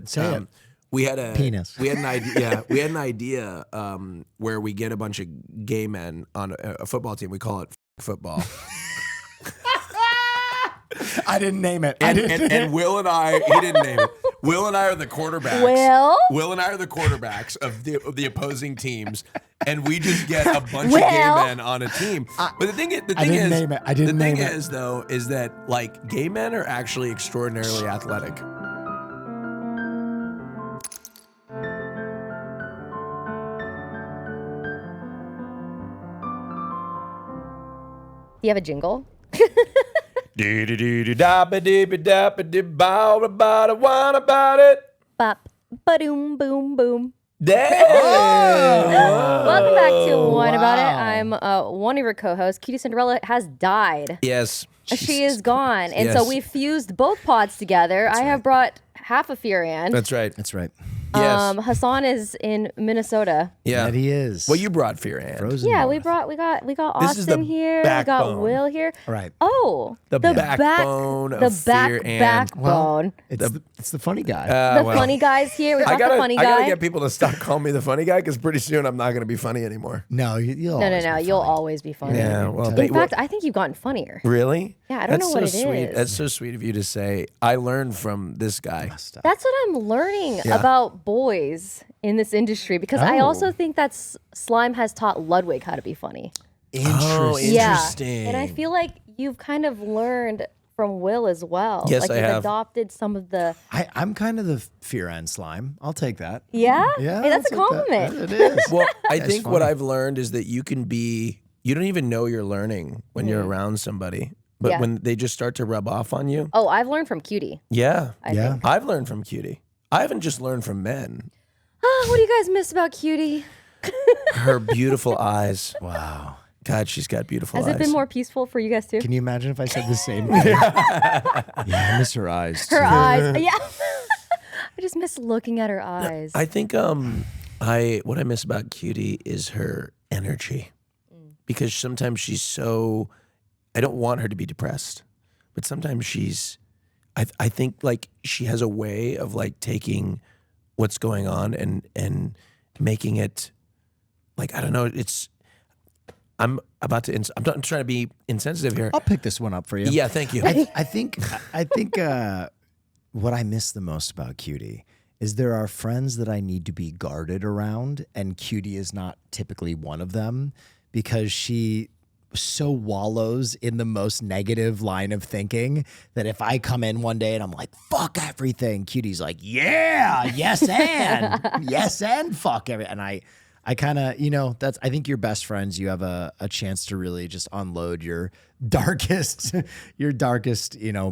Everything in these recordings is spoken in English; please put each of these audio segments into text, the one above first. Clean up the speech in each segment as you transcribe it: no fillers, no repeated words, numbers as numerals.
but Say it. we had a Penis. We had an idea. Yeah, we had an idea where we get a bunch of gay men on a football team. We call it football. I didn't name it. And Will and I, he didn't name it. Will and I are the quarterbacks. Will and I are the quarterbacks of the opposing teams, and we just get a bunch of gay men on a team. But the thing is, though, is that like gay men are actually extraordinarily athletic. Do you have a jingle? About it. Bop, ba-doom, boom, boom. Damn. Welcome back to One About It. I'm one of your co-hosts. Cutie Cinderella has died. Yes. She is gone. And so we fused both pods together. I have brought half of Furian. That's right. That's right. Yes. Hassan is in Minnesota. Yeah. That he is. Well, you brought Fear Hand. Frozen. Yeah, North. we got This is the Austin here. backbone. We got Will here. Right. Oh, The backbone of Fear and- backbone. It's the funny guy. Funny guys here. We got the funny I gotta guy. get people to stop calling me the funny guy because pretty soon I'm not going to be funny anymore. No, you'll No. always be You'll funny. always be funny. Yeah, well, In fact, I think you've gotten funnier. really? Yeah, I don't know what That's it so sweet. is. That's so sweet of you to say. I learned from this guy. That's what I'm learning Yeah. about boys in this industry because I Oh. also think that slime has taught Ludwig how to be funny. Interesting. Interesting. Yeah. And I feel like you've kind of learned from Will as well. Yes, like I you've have. adopted some of the I'm kind of the fear and slime. I'll take that. Yeah? Yeah, Hey, that's a I'll take that. compliment. It is. Well, I That's think what funny. I've learned is that you can be, you don't even know you're learning when you're around somebody. But Yeah. when they just start to rub off on you. Oh, I've learned from Cutie. Yeah. I Yeah. think. I've learned from Cutie. I haven't just learned from men. What do you guys miss about Cutie? Her beautiful eyes. Wow. God, she's got beautiful Has eyes. it been more peaceful for you guys too? Can you imagine if I said the same thing? Yeah, I miss her eyes. Her too. eyes. Yeah. I just miss looking at her eyes. I think what I miss about Cutie is her energy. Because sometimes she's so, I don't want her to be depressed, but sometimes I think like she has a way of like taking what's going on and making it like, I don't know, I'm trying to be insensitive here. I'll pick this one up for you. Yeah, thank you. I think what I miss the most about Cutie is there are friends that I need to be guarded around, and Cutie is not typically one of them because she so wallows in the most negative line of thinking that if I come in one day and I'm like, fuck everything, Cutie's like, yeah, yes and fuck everything. And I kind of, I think you're best friends. You have a chance to really just unload your darkest,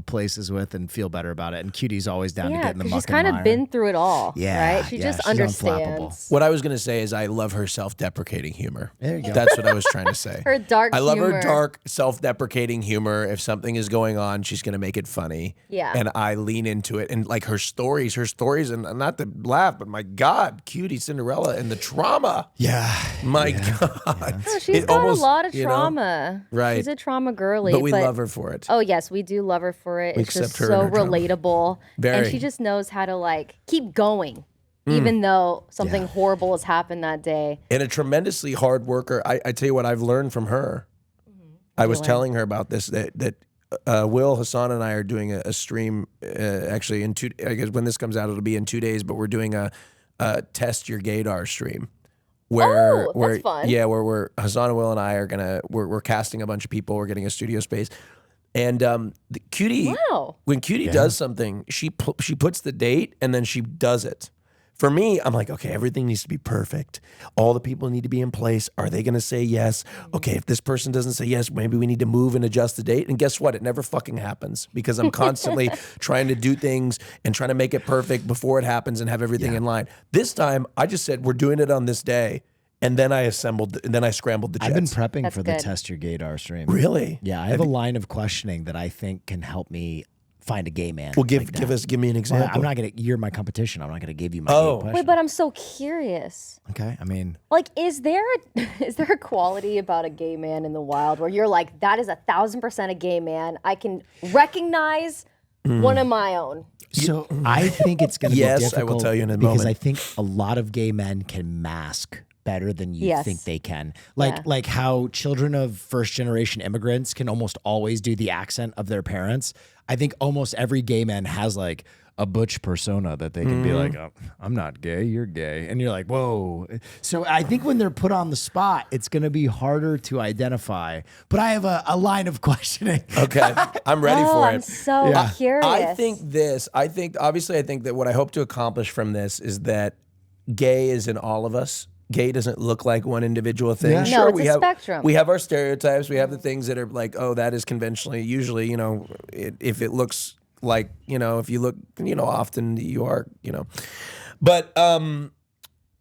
places with and feel better about it. And Cutie's always down to get in the muck she's and kind of mire. been through it all. Yeah, Right? She yeah, just she's understands. What I was going to say is I love her self-deprecating humor. There you go. That's what I was trying to say. Her dark I love humor. her dark, self-deprecating humor. If something is going on, she's going to make it funny. Yeah. And I lean into it. And like her stories, and not to laugh, but my God, Cutie Cinderella and the trauma. Yeah. My God. Oh, she's got a lot of you know, trauma. right. She's a trauma girly. But we love her for it. Oh, yes, we do love her for it. We It's just accept her so and her trauma. relatable. Very. And she just knows how to like keep going, even though something horrible has happened that day. And a tremendously hard worker. I tell you what I've learned from her. I was telling her about this, that Will, Hassan, and I are doing a stream, actually in I guess when this comes out, it'll be in 2 days, but we're doing a Test Your Gaydar stream. Where that's fun. Yeah, where Hassan and Will and I are we're casting a bunch of people. We're getting a studio space, and the Cutie. Wow. When Cutie does something, she puts the date and then she does it. For me, I'm like, okay, everything needs to be perfect. All the people need to be in place. Are they going to say yes? Okay, if this person doesn't say yes, maybe we need to move and adjust the date. And guess what? It never fucking happens because I'm constantly trying to do things and trying to make it perfect before it happens and have everything in line. This time, I just said, we're doing it on this day. And then I scrambled the jets. I've been prepping That's for good. the Test Your Gaydar stream. Really? Yeah, I have a line of questioning that I think can help me find a gay man. Well, like that. give me an example. Well, I'm not gonna. You're my competition. I'm not gonna give you my Oh. gay question. Wait, but I'm so curious. Okay, I mean, Like, is there a quality about a gay man in the wild where you're like, that is 1,000% a gay man? I can recognize one of my own. So I think it's going to be Yes, difficult. I will tell you in a because moment. I think a lot of gay men can mask better than you Yes. think they can. Yeah. Like how children of first generation immigrants can almost always do the accent of their parents. I think almost every gay man has like a butch persona that they can be like, oh, I'm not gay, you're gay. And you're like, whoa. So I think when they're put on the spot, it's going to be harder to identify. But I have a line of questioning. Okay, I'm ready Oh, for I'm it. so curious. I think that what I hope to accomplish from this is that gay is in all of us. Gay doesn't look like one individual thing. Yeah. No, Sure, it's we a have spectrum. we have our stereotypes. We have the things that are like, oh, that is conventionally. Usually, if it looks like, if you look, often you are, But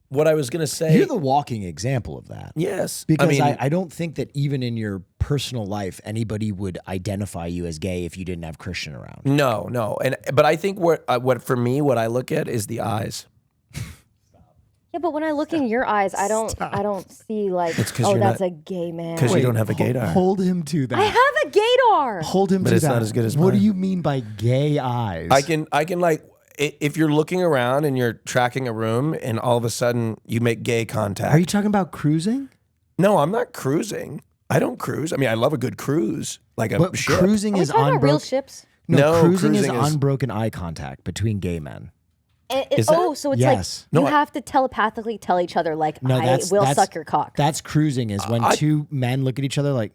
what I was gonna say, You're the walking example of that. yes, Because I don't think that even in your personal life, anybody would identify you as gay if you didn't have Christian around. no, but I think what for me, what I look at is the eyes. Yeah, but when I look in your eyes, I don't see like, 'cause oh, you're that's not- a gay man. Because you don't have a gaydar. Hold him to that. I have a gaydar. Hold him But to it's that. not as good as What do mine. you mean by gay eyes? I can like if you're looking around and you're tracking a room and all of a sudden you make gay contact. Are you talking about cruising? No, I'm not cruising. I don't cruise. I mean, I love a good cruise, like a But ship. cruising Are we is talking about real unbroken. ships? No, cruising is cruising is- unbroken eye contact between gay men. Is that- So it's Yes. like you No, I- have to telepathically tell each other like, No, I will suck your cock. That's cruising is when two men look at each other like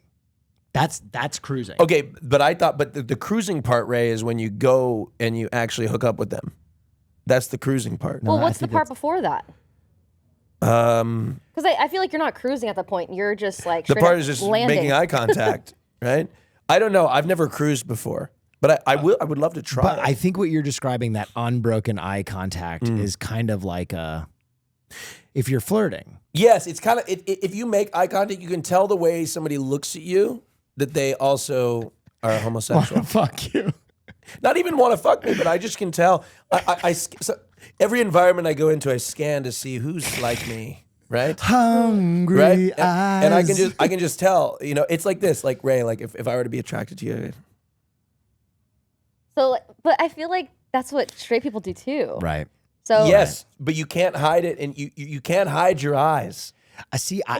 that's cruising. Okay, but the cruising part, Ray, is when you go and you actually hook up with them. That's the cruising part. Well, I what's the think part before that? Um, Because I feel like you're not cruising at that point. You're just like the straight part up is just landing. making eye contact, right? I don't know. I've never cruised before, but I would love to try. But I think what you're describing, that unbroken eye contact, Mm. is kind of like if you're flirting. Yes, it's kind of if you make eye contact, you can tell the way somebody looks at you that they also are homosexual. Fuck you. Not even want to fuck me, but I just can tell. So every environment I go into, I scan to see who's like me, right? Hungry Right, eyes. and I can just tell. It's like this, like Ray, like if I were to be attracted to you, So, but I feel like that's what straight people do too. Right. So yes, but you can't hide it, and you can't hide your eyes. See, I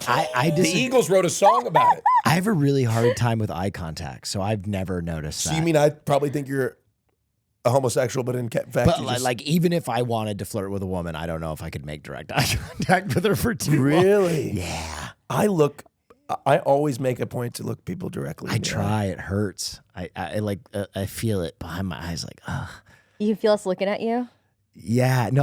The disagree. Eagles wrote a song about it. I have a really hard time with eye contact, so I've never noticed So that. you mean I probably think you're a homosexual, but in fact, But you like, just, even if I wanted to flirt with a woman, I don't know if I could make direct eye contact with her for too long. really, Yeah, I always make a point to look people directly. I in the eye. try. It hurts. I feel it behind my eyes. Like, ugh. you can feel us looking at you. Yeah, no.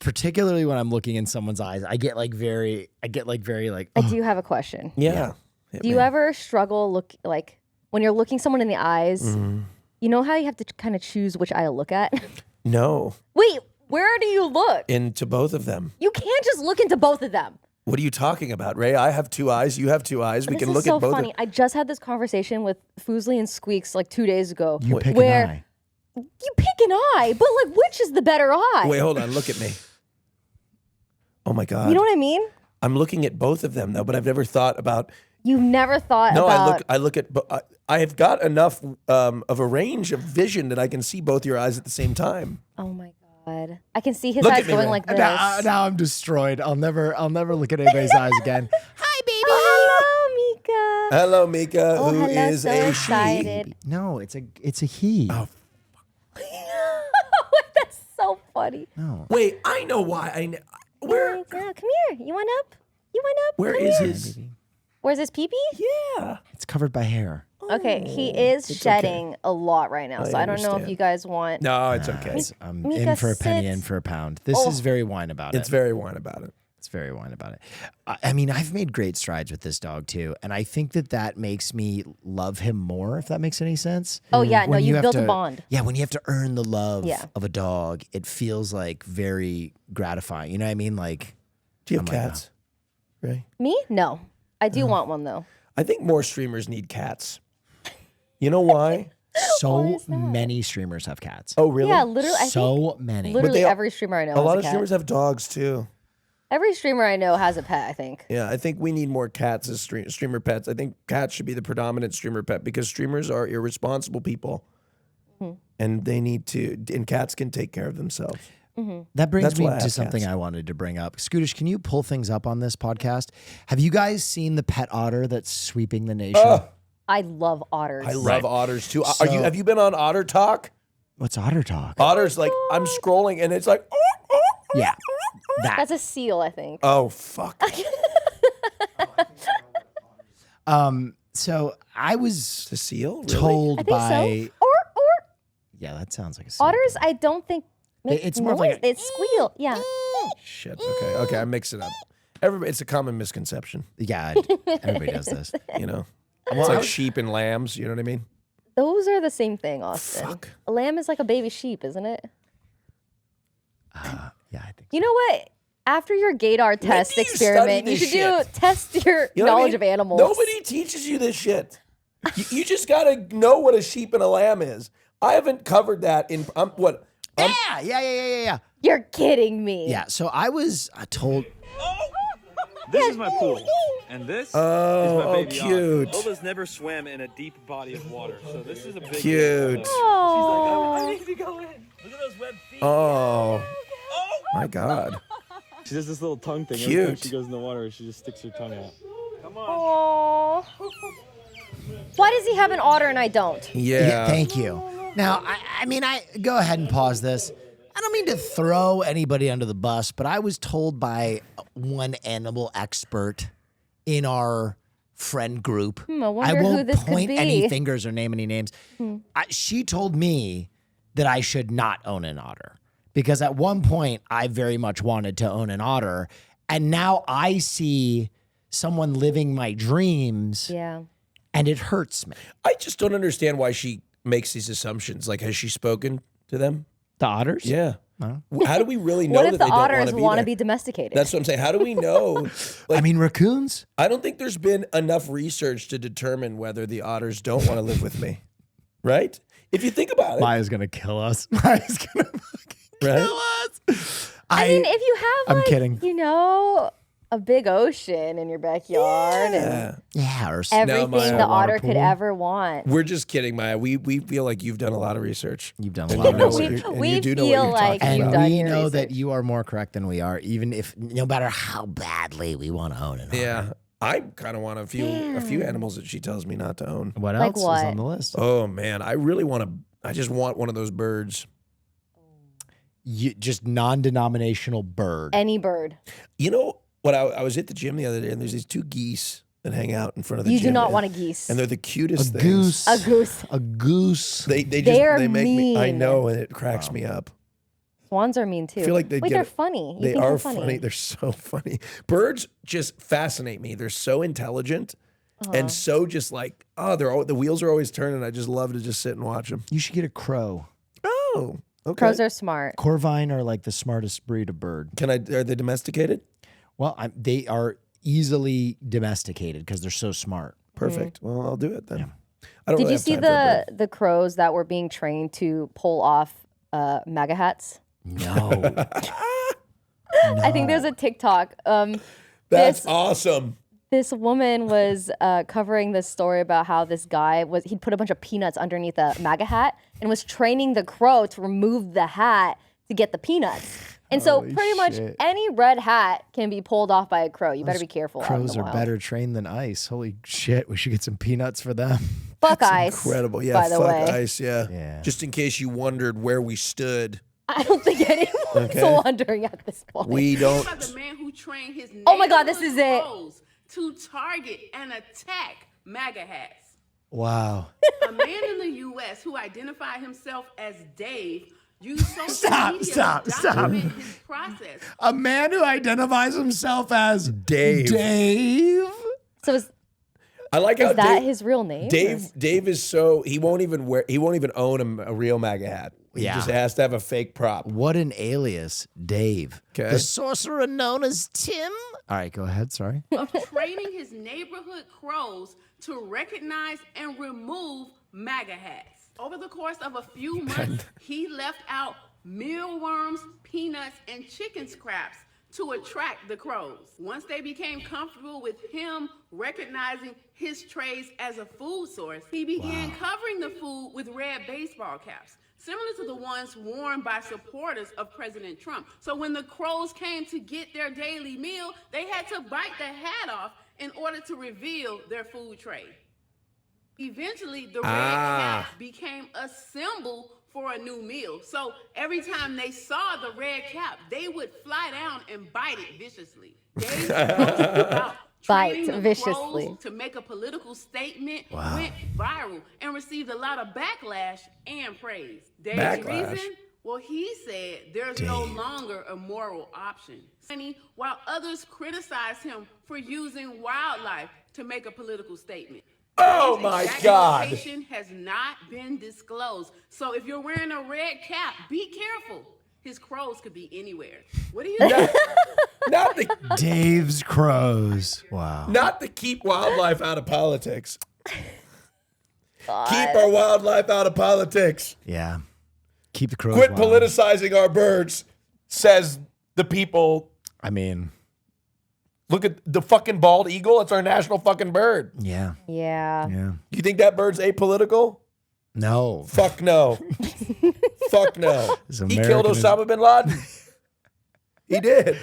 Particularly when I'm looking in someone's eyes, I get very like. I do have a question. Yeah. Hit Do you me. ever struggle like when you're looking someone in the eyes? Mm-hmm. You know how you have to kind of choose which eye to look at? No, Wait, where do you look? into both of them. You can't just look into both of them. What are you talking about, Ray? I have two eyes. You have two eyes. We This can is look so at both. funny. I just had this conversation with Fuslie and Squeaks like 2 days ago. You pick where an eye. you pick an eye, but like which is the better eye? Wait, hold on. Look at me. Oh my God. You know what I mean? I'm looking at both of them though, but I've never thought about. You've never thought No, about. I look at. I have got enough of a range of vision that I can see both your eyes at the same time. Oh my god! I can see his Look eyes at me, going Ray. like this. Now I'm destroyed. I'll never look at anybody's eyes again. Hi, baby. Oh, hello, Mika. Hello, Mika, Oh, who hello, is so a she. excited. No, it's a he. Oh. That's so funny. No. Wait, I know why. Where? Yeah, come here. You want up? You want up? Where Come is here. his? Where's his pee-pee? Yeah. It's covered by hair. Okay, he is it's shedding a lot right now, so I don't know if understand. you guys want. No, it's okay. I'm Mika, in for a penny, sit. in for a pound. This Oh. is very wine about it. It's very wine about it. It's very wine about it. I mean, I've made great strides with this dog too, and I think that makes me love him more. If that makes any sense. Oh yeah, no, When you have built a to- bond. Yeah, when you have to earn the love Yeah. of a dog, it feels like very gratifying. You know what I mean? Like, Do you have Oh my cats? Ray? Me? No, I do want one though. I think more streamers need cats. You know why? so many streamers have cats. Oh, really? Yeah, literally. I so think many. literally they all- every streamer I know A has lot a of cat. streamers have dogs too. Every streamer I know has a pet. I think. Yeah, I think we need more cats as streamer pets. I think cats should be the predominant streamer pet because streamers are irresponsible people. and they need to. And cats can take care of themselves. That brings That's me why I to have something cats. I wanted to bring up. Scootish, can you pull things up on this podcast? Have you guys seen the pet otter that's sweeping the nation? I love otters. I love otters too. So- Have you been on Otter Talk? What's otter talk? Otters, like I'm scrolling and it's like, Yeah, that. That's a seal, I think. oh fuck. So I was The seal? Really? told I think by. so. Or Yeah, that sounds like a seal. otters, I don't think make It's more of like noise. It's squeal. Yeah. Shit. Okay, I mix it up. Everybody, it's a common misconception. Yeah, everybody does this. You know, it's like sheep and lambs. You know what I mean? Those are the same thing, Austin. Fuck. A lamb is like a baby sheep, isn't it? Yeah, I think. You know what? After your Gaydar test do you experiment, study you this should test your You know what I knowledge mean? of animals. Nobody teaches you this shit. You just gotta know what a sheep and a lamb is. I haven't covered that in Yeah. You're kidding me. Yeah. So I was told. This is my pool, and this is Oh, my baby cute. Otter. Ova's never swam in a deep body of water, so this is a big Cute. deal. Oh. I need to go in. Look at those web feet. Oh my god. She does this little tongue thing. Every Cute. time she goes in the water, she just sticks her tongue out. Come on. Aw. Why does he have an otter and I don't? Yeah. Thank you. Now, I mean, I go ahead and pause this. I don't mean to throw anybody under the bus, but I was told by one animal expert in our friend group. I wonder who won't this could point be. any fingers or name any names. She told me that I should not own an otter because at one point I very much wanted to own an otter, and now I see someone living my dreams, Yeah. and it hurts me. I just don't understand why she makes these assumptions. Like, has she spoken to them? The otters? Yeah. How do we really know What that if they the don't otters want to be want to there? be domesticated? That's what I'm saying. How do we know? I mean, raccoons? I don't think there's been enough research to determine whether the otters don't want to live with me. Right? If you think about it. Maya's gonna kill us. Maya's gonna fucking Right? kill us. I mean, if you have, I'm like, kidding. you know, a big ocean in your backyard and Yeah, or everything Maya, the water otter could pool. ever want. We're just kidding, Maya. We feel like you've done a lot of research. You've done a And lot you of know what research. you're- and We you do know what feel you're like talking you've And about. done we your know that research. you are more correct than we are, even if no matter how badly we want to own it. Yeah. I kind of want a few animals that she tells me not to own. What Like else is what? on the list? Oh man, I really want to. I just want one of those birds. Just non-denominational bird. Any bird. You know what? I was at the gym the other day, and there's these two geese that hang out in front of the You gym. do not and- want a geese. and they're the cutest a things. goose. A goose. A goose. They just They're they make me. I mean. know, and it cracks me up. Swans are mean too. I feel like they Wait, get they're it. funny. You They think are they're funny. They're so funny. Birds just fascinate me. They're so intelligent and so just like the wheels are always turning. I just love to just sit and watch them. You should get a crow. Oh, okay. Crows are smart. Corvine are like the smartest breed of bird. Are they domesticated? Well, they are easily domesticated because they're so smart. Perfect. Well, I'll do it then. I don't Did really you have see time for a bird. the crows that were being trained to pull off MAGA hats? No. I think there's a TikTok. That's this- awesome. This woman was covering this story about how this guy he'd put a bunch of peanuts underneath a MAGA hat and was training the crow to remove the hat to get the peanuts. And so pretty much any red hat can be pulled off by a crow. You better be careful. out in Crows the are wild. better trained than ice. Holy shit, we should get some peanuts for them. Fuck ice. Incredible. Yeah, by the fuck way. ice. Yeah. Yeah. Just in case you wondered where we stood. I don't think anyone's wondering at this point. We don't. About the man who trained his Oh my God, this is it. crows to target and attack MAGA hats. Wow. A man in the U.S. who identified himself as Dave used social media Stop. to document his process. A man who identifies himself as Dave. Dave? So is I like how that Dave, his real name? Dave is so he won't even own a real MAGA hat. He Yeah. just has to have a fake prop. What an alias, Dave. Okay. The sorcerer known as Tim. All right, go ahead. Sorry. Of training his neighborhood crows to recognize and remove MAGA hats. Over the course of a few months, he left out mealworms, peanuts, and chicken scraps to attract the crows. Once they became comfortable with him recognizing his trays as a food source, he began covering the food with red baseball caps, similar to the ones worn by supporters of President Trump. So when the crows came to get their daily meal, they had to bite the hat off in order to reveal their food tray. Eventually, the red cap became a symbol for a new meal. So every time they saw the red cap, they would fly down and bite it viciously. Dave's post about training the viciously. crows to make a political statement went viral and received a lot of backlash and praise. Dave's reason? Well, he said there's no longer a moral option. While others criticize him for using wildlife to make a political statement. Oh His my exact God. location has not been disclosed. So if you're wearing a red cap, be careful. His crows could be anywhere. What do you think? Not the Dave's crows. Wow. not to keep wildlife out of politics. Keep our wildlife out of politics. Yeah. Keep the crows. Quit wild. politicizing our birds, says the people. I mean, Look at the fucking bald eagle. It's our national fucking bird. yeah. Yeah. Yeah. You think that bird's apolitical? No. Fuck no. Fuck no. This He killed American- Osama bin Laden. He did.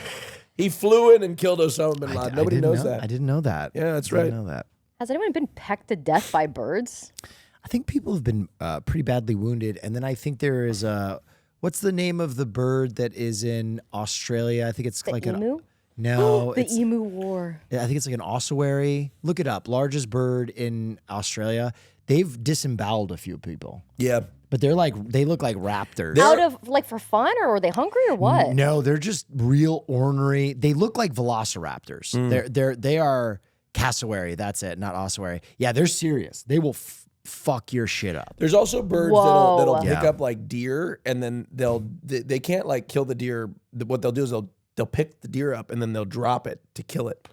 He flew in and killed Osama bin Laden. Nobody didn't knows know- that. I didn't know that. Yeah, that's Didn't right. know that. Has anyone been pecked to death by birds? I think people have been pretty badly wounded. And then I think there is what's the name of the bird that is in Australia? I think it's like Emu? No, The it's, emu war. I think it's like an ossuary. Look it up. Largest bird in Australia. They've disemboweled a few people, Yeah. but they look like raptors. Out of like for fun, or were they hungry or what? No, they're just real ornery. They look like velociraptors. They are cassowary. That's it, not ossuary. Yeah, they're serious. They will fuck your shit up. There's also birds Whoa. that'll pick Yeah. up like deer, and then they can't like kill the deer. What they'll do is they'll pick the deer up and then they'll drop it to kill it,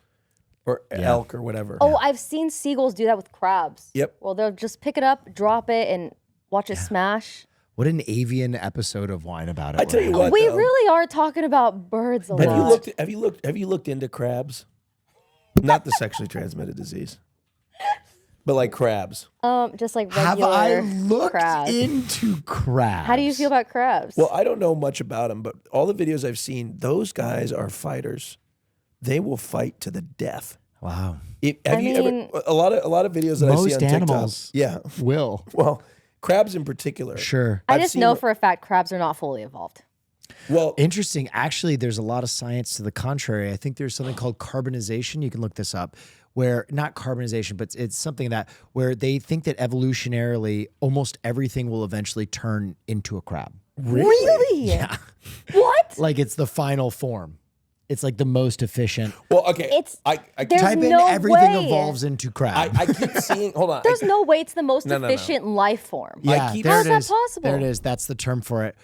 or elk or whatever. Oh, I've seen seagulls do that with crabs. Yep. Well, they'll just pick it up, drop it, and watch it smash. What an avian episode of Wine About It. I tell you we're what, We though, really are talking about birds a Have you lot. Have you looked into crabs? Not the sexually transmitted disease, but like crabs. Just like Have regular I looked crabs. into crabs? How do you feel about crabs? Well, I don't know much about them, but all the videos I've seen, those guys are fighters. They will fight to the death. Wow. Have you ever a lot of videos that I see Most on TikTok? animals. Yeah. Will. Well, crabs in particular. Sure. I I've just seen know it- for a fact crabs are not fully evolved. Well, Interesting. Actually, there's a lot of science to the contrary. I think there's something called carbonization. You can look this up, where not carbonization, but it's something that where they think that evolutionarily almost everything will eventually turn into a crab. Really? Yeah. What? Like it's the final form. It's like the most efficient. well, okay. It's- I there's Type in no everything way. evolves into crab. I keep seeing. Hold on. There's no way it's the most No, no, no. efficient life form. yeah, keep- there How's it that is. possible? There it is. That's the term for it.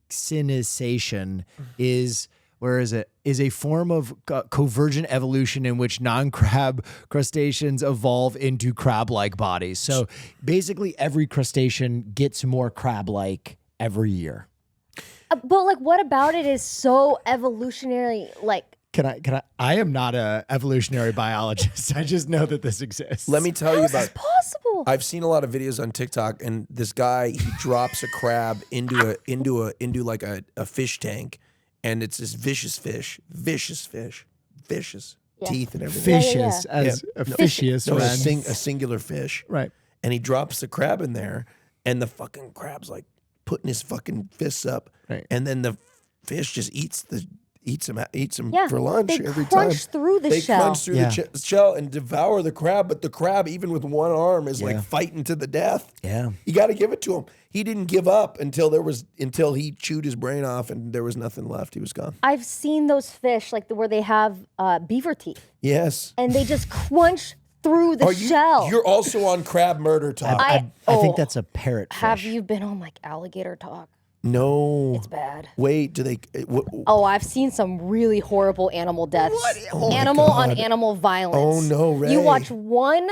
Carcinization is, where is it? Is a form of convergent evolution in which non-crab crustaceans evolve into crab-like bodies. So basically every crustacean gets more crab-like every year. But like, what about it is so evolutionary? Like, I am not a evolutionary biologist. I just know that this exists. Let me tell you how's about. this possible? I've seen a lot of videos on TikTok, and this guy he drops a crab into like a fish tank, and it's this vicious fish, teeth and everything. Fishes Yeah. as Yeah. officious, No, right? a singular fish, Right. and he drops the crab in there, and the fucking crab's like putting his fucking fists up, Right. and then the fish just eats him Yeah, for lunch they every crunch time. through the they shell. crunch through Yeah. the shell and devour the crab, but the crab, even with one arm, is Yeah. like fighting to the death. Yeah. You got to give it to him. He didn't give up until he chewed his brain off and there was nothing left. He was gone. I've seen those fish like where they have beaver teeth Yes. and they just crunch through the shell. You're also on crab murder talk. I think oh, that's a parrot fish. Have you been on like alligator talk? no. It's bad. Wait, do they? Oh, I've seen some really horrible animal deaths. Animal on animal violence. Oh, no, Ray. You watch one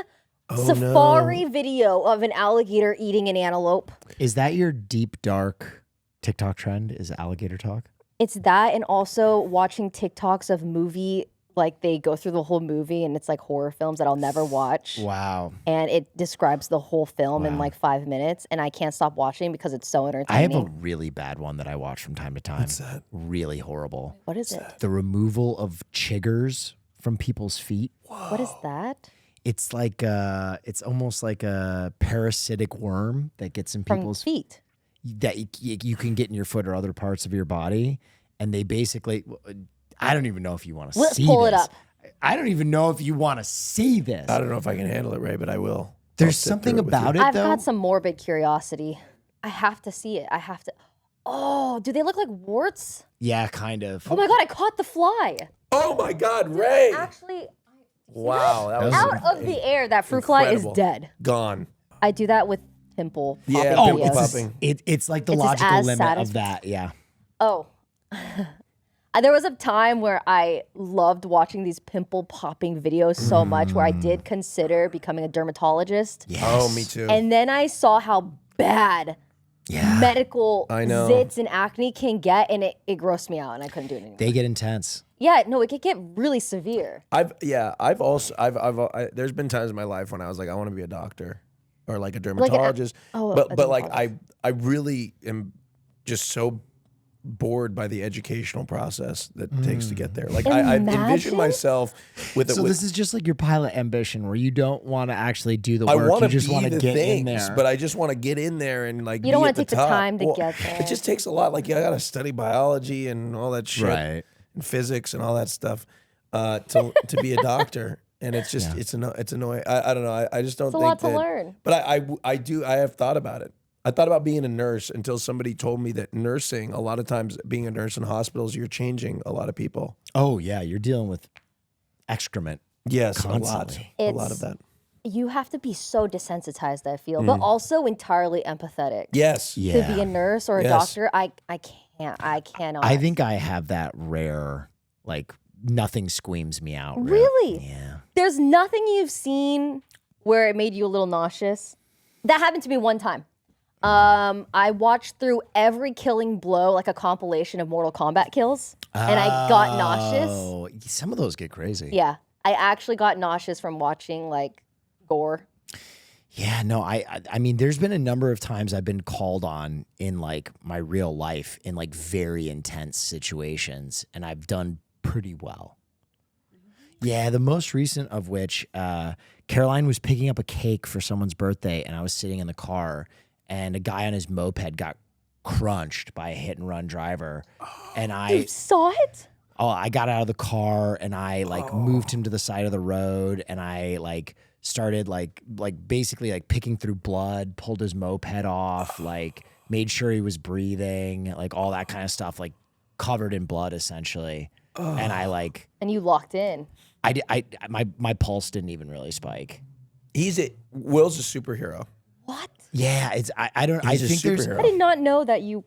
safari video of an alligator eating an antelope. Is that your deep, dark TikTok trend? Is alligator talk? It's that, and also watching TikToks of like they go through the whole movie and it's like horror films that I'll never watch. Wow. And it describes the whole film in like 5 minutes, and I can't stop watching because it's so entertaining. I have a really bad one that I watch from time to time. What's that? Really horrible. What is it? The removal of chiggers from people's feet. What is that? It's like it's almost like a parasitic worm that gets in From people's feet. that you can get in your foot or other parts of your body, and they basically. I don't even know if you want to Let's see pull this. it up. I don't even know if you want to see this. I don't know if I can handle it, Ray, but I will. There's I'll sit something through with about you. it I've though. got some morbid curiosity. I have to see it. I have to. Oh, do they look like warts? Yeah, kind of. Oh my god, I caught the fly. Oh my God, Ray! Actually, Wow, that was out of the air, that fruit fly is incredible. dead. Gone. I do that with Pimple. Yeah, popping Pimple videos. popping. It's like the It's just logical as limit sad of as- that. Yeah. Oh. There was a time where I loved watching these pimple popping videos so much where I did consider becoming a dermatologist. Yes. Oh, me too. And then I saw how bad Yeah. medical I know. zits and acne can get, and it grossed me out, and I couldn't do it anymore. They get intense. Yeah, no, it could get really severe. I've there's been times in my life when I was like, I want to be a doctor or like a dermatologist. a but like dermatologist. I really am just so bored by the educational process that it takes to get there. Like I envision Imagine? myself with So with, this is just like your pilot ambition, where you don't want to actually do the I work. want You to just be want to the get in things, there. but I just want to get in there and like You don't be wanna at take the top. time to get there. It just takes a lot. Like I got to study biology and all that shit, Right. and physics and all that stuff to be a doctor. And it's just it's annoying. I don't know. I just don't It's a think lot to that, learn. But I have thought about it. I thought about being a nurse until somebody told me that nursing, a lot of times being a nurse in hospitals, you're changing a lot of people. Oh yeah, you're dealing with excrement. Yes, Constantly. a lot of that. You have to be so desensitized, I feel, but also entirely empathetic. Yes. To be a nurse or a Yes. doctor, I cannot. I think I have that rare, like nothing squeams me out. Really? Yeah. There's nothing you've seen where it made you a little nauseous. That happened to me one time. I watched through every Killing Blow, like a compilation of Mortal Kombat kills, and I got nauseous. Oh, some of those get crazy. Yeah, I actually got nauseous from watching like gore. Yeah, no, I mean, there's been a number of times I've been called on in like my real life in like very intense situations, and I've done pretty well. Yeah, the most recent of which, Caroline was picking up a cake for someone's birthday, and I was sitting in the car, and a guy on his moped got crunched by a hit and run driver, and You saw it? I got out of the car and I like moved him to the side of the road, and I like started like basically like picking through blood, pulled his moped off, like made sure he was breathing, like all that kind of stuff, like covered in blood essentially. And I like And you locked in. my pulse didn't even really spike. Will's a superhero. What? Yeah, it's I don't I He's a think there's superhero. I did not know that you.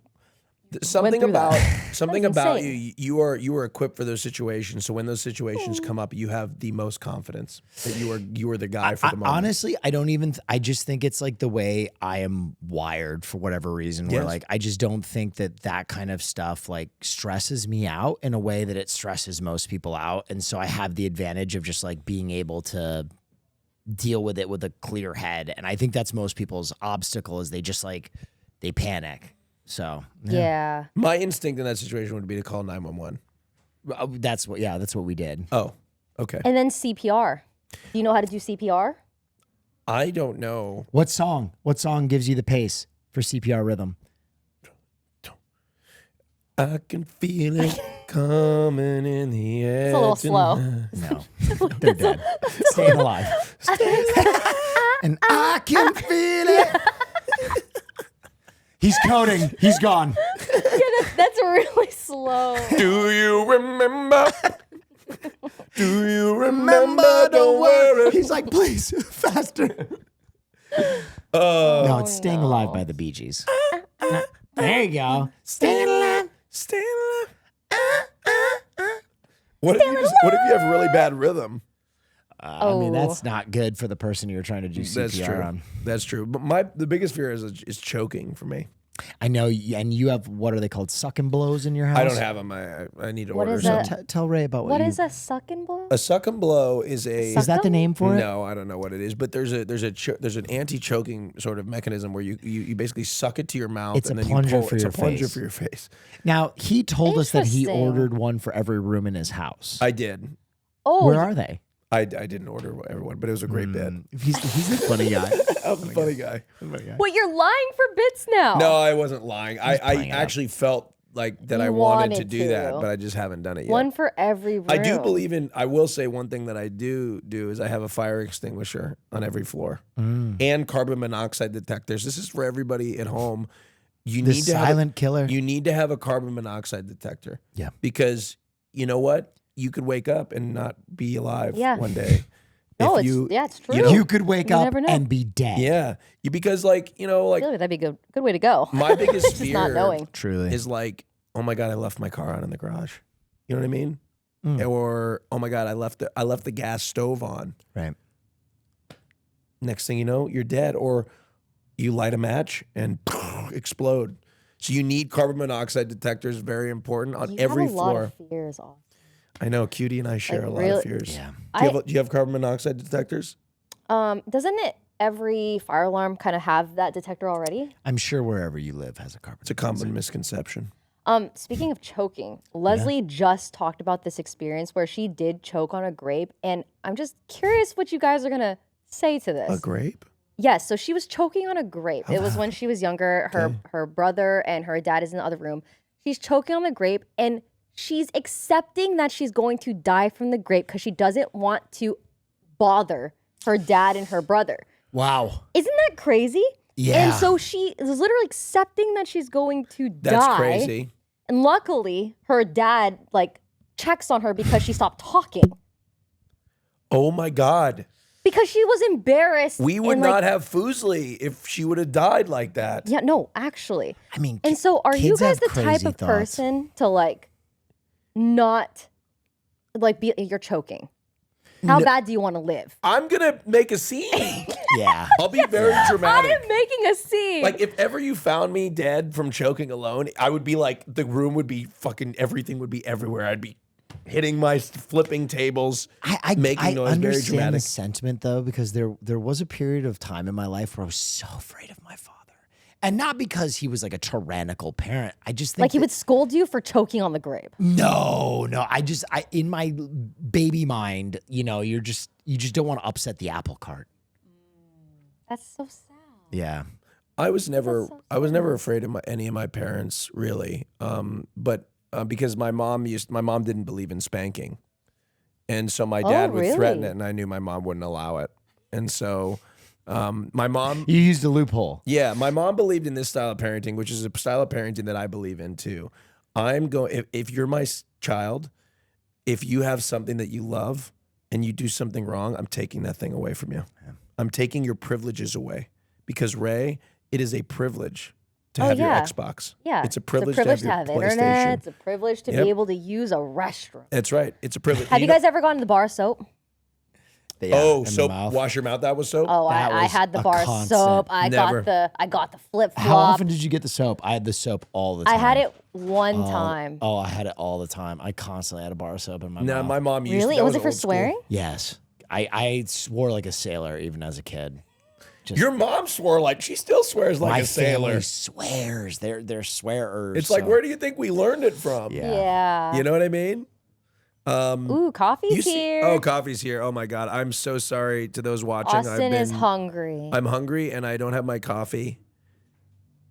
Something through about that. something That's about insane. you are equipped for those situations. So when those situations come up, you have the most confidence that you are the guy for the moment. Honestly, I don't even. I just think it's like the way I am wired for whatever reason. Where Yes. like I just don't think that kind of stuff like stresses me out in a way that it stresses most people out, and so I have the advantage of just like being able to deal with it with a clear head. And I think that's most people's obstacle is they just like they panic. So Yeah. My instinct in that situation would be to call 911. that's what we did. Oh, okay. And then CPR. Do you know how to do CPR? I don't know. What song? What song gives you the pace for CPR rhythm? I can feel it coming in the air. It's a little slow. No, they're dead. Stayin' Alive. And I can feel it. He's coding. He's gone. That's really slow. Do you remember? Do you remember? Don't worry. He's like, please, faster. No, it's Staying Alive by the Bee Gees. There you go. Staying alive. Stay alive. What if you have really bad rhythm? I mean, that's not good for the person you're trying to do CPR That's true. on. That's true. But the biggest fear is choking for me. I know, and you have, what are they called, suck and blows in your house? I don't have them. I need to What order is some. that? Tell Ray about What is a suck and blow? A suck and blow is a. Is that the name for it? No, I don't know what it is, but there's an anti-choking sort of mechanism where you basally suck it to your mouth It's and a then plunger you pull. for It's your a plunger face. for your face. Now, he told us that he Interesting. ordered one for every room in his house. I did. Oh, Where are they? I didn't order everyone, but it was a great bit. He's a funny guy. I'm a funny guy. Wait, you're lying for bits now. No, I wasn't lying. I playing it up. actually felt like that You I wanted to wanted do that, to. but I just haven't done it yet. One for every room. I do believe in. I will say one thing that I do is I have a fire extinguisher on every floor and carbon monoxide detectors. This is for everybody at home. You The need to silent killer. You need to have a carbon monoxide detector. Yeah. Because you know what? You could wake up and not be alive Yeah. one day. No, If it's true. You could wake You up never know. and be dead. Yeah. Because I feel like that'd be a good way to go. my biggest Just fear not knowing. Truly. is like, oh my God, I left my car on in the garage. You know what I mean? Mm. Or oh my God, I left the gas stove on. Right. Next thing you know, you're dead. Or you light a match and explode. So you need carbon monoxide detectors, very important on You every have a lot floor. of fears off. I know, Cutie and I share a lot really- of fears. Yeah. Do you have carbon monoxide detectors? Doesn't it every fire alarm kind of have that detector already? I'm sure wherever you live has a carpet. It's a common misconception. Speaking of choking, Leslie just talked about this experience where she did choke on a grape, and I'm just curious what you guys are gonna say to this. A grape? Yes, so she was choking on a grape. It was when she was younger. Her brother and her dad is in the other room. She's choking on the grape, and she's accepting that she's going to die from the grape because she doesn't want to bother her dad and her brother. Wow. Isn't that crazy? Yeah. And so she is literally accepting that she's going to That's die. crazy. And luckily, her dad checks on her because she stopped talking. Oh my God. Because she was embarrassed. We would and, not have Fuslie if she would have died like that. Yeah, no, actually. I mean, And so are you kids guys have the type crazy of thoughts. person to not be you're choking? How bad do you want to live? I'm going to make a scene. Yeah. I'll be very I dramatic. am making a scene. Like, if ever you found me dead from choking alone, I would be like, the room would be fucking, everything would be everywhere. I'd be hitting flipping tables, making noise, very understand dramatic. the sentiment though, because there was a period of time in my life where I was so afraid of my father. And not because he was like a tyrannical parent. I just think he would scold you for choking on the grape. No. I in my baby mind, you just don't want to upset the apple cart. That's so sad. Yeah. I was never so afraid of any of my parents, really. But because my mom didn't believe in spanking. And so my dad would threaten really? it, and I knew my mom wouldn't allow it. And so my mom... You used a loophole. Yeah, my mom believed in this style of parenting, which is a style of parenting that I believe in too. If you're my child, if you have something that you love and you do something wrong, I'm taking that thing away from you. Yeah. I'm taking your privileges away. Because Ray, it is a privilege to have your Xbox. Yeah. It's a privilege, to have have your PlayStation. internet. It's a privilege to be able to use a restroom. That's right. It's a privilege. Have you guys ever gone to the bar soap? Yeah, in the soap. mouth. Wash your mouth. That was soap. Oh, That I was had the a bar constant. soap. I Never. got the flip flop. How often did you get the soap? I had the soap all the time. I had it one time. Oh, I had it all the time. I constantly had a bar of soap in my No, mouth. my mom used. Really? That Was it old for school. swearing? Yes. I swore like a sailor even as a kid. Your mom swore like she still swears like My a sailor. family swears. They're swearers. It's like, so- where do you think we learned it from? Yeah. You know what I mean? Ooh, coffee's here. Oh, coffee's here. Oh my God. I'm so sorry to those watching. Austin is hungry. I'm hungry and I don't have my coffee.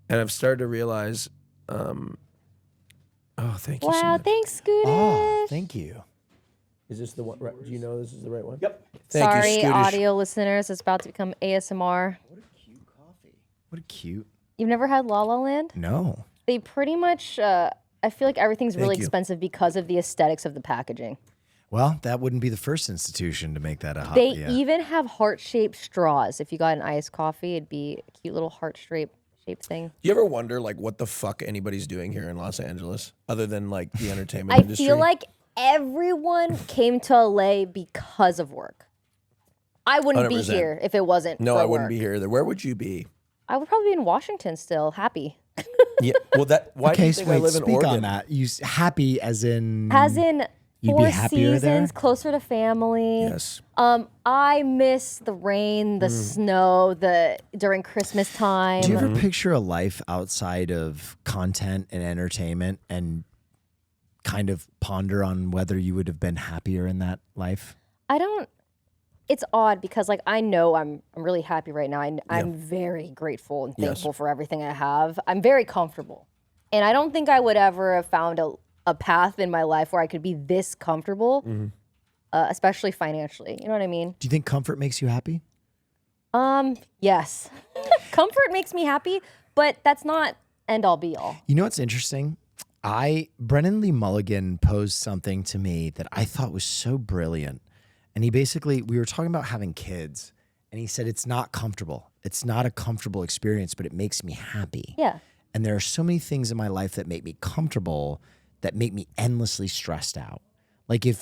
And I've started to realize, oh, thank you so Wow, much. thanks, Scootish. Oh, thank you. Is this the one? Do you know this is the right one? Yep. Thank Sorry, you, Scootish. audio listeners. It's about to become ASMR. What a cute. You've never had La La Land? No. They pretty much, I feel like everything's really you. expensive because of the aesthetics of the packaging. Well, that wouldn't be the first institution to make that a hot. They yeah. even have heart-shaped straws. If you got an iced coffee, it'd be a cute little heart-shaped thing. Do you ever wonder like what the fuck anybody's doing here in Los Angeles other than like the entertainment I industry? feel like everyone came to LA because of work. I wouldn't be 100%. here if it wasn't No, for I wouldn't work. be here either. Where would you be? I would probably be in Washington still, happy. Yeah. Well, why do you Okay, think so I wait, live in speak Oregon? on that. Mm. Happy as in you'd be 4 happier seasons, there? closer to family. Yes. I miss the rain, the snow, during Christmas time. Do you ever picture a life outside of content and entertainment and kind of ponder on whether you would have been happier in that life? I don't. It's odd because like I know I'm really happy right now. I'm very grateful and thankful for everything I have. I'm very comfortable, and I don't think I would ever have found a path in my life where I could be this comfortable, especially financially. You know what I mean? Do you think comfort makes you happy? Yes. Comfort makes me happy, but that's not end all be all. You know what's interesting? Brennan Lee Mulligan posed something to me that I thought was so brilliant. And we were talking about having kids, and he said, it's not comfortable. It's not a comfortable experience, but it makes me happy. Yeah. And there are so many things in my life that make me comfortable that make me endlessly stressed out. Like I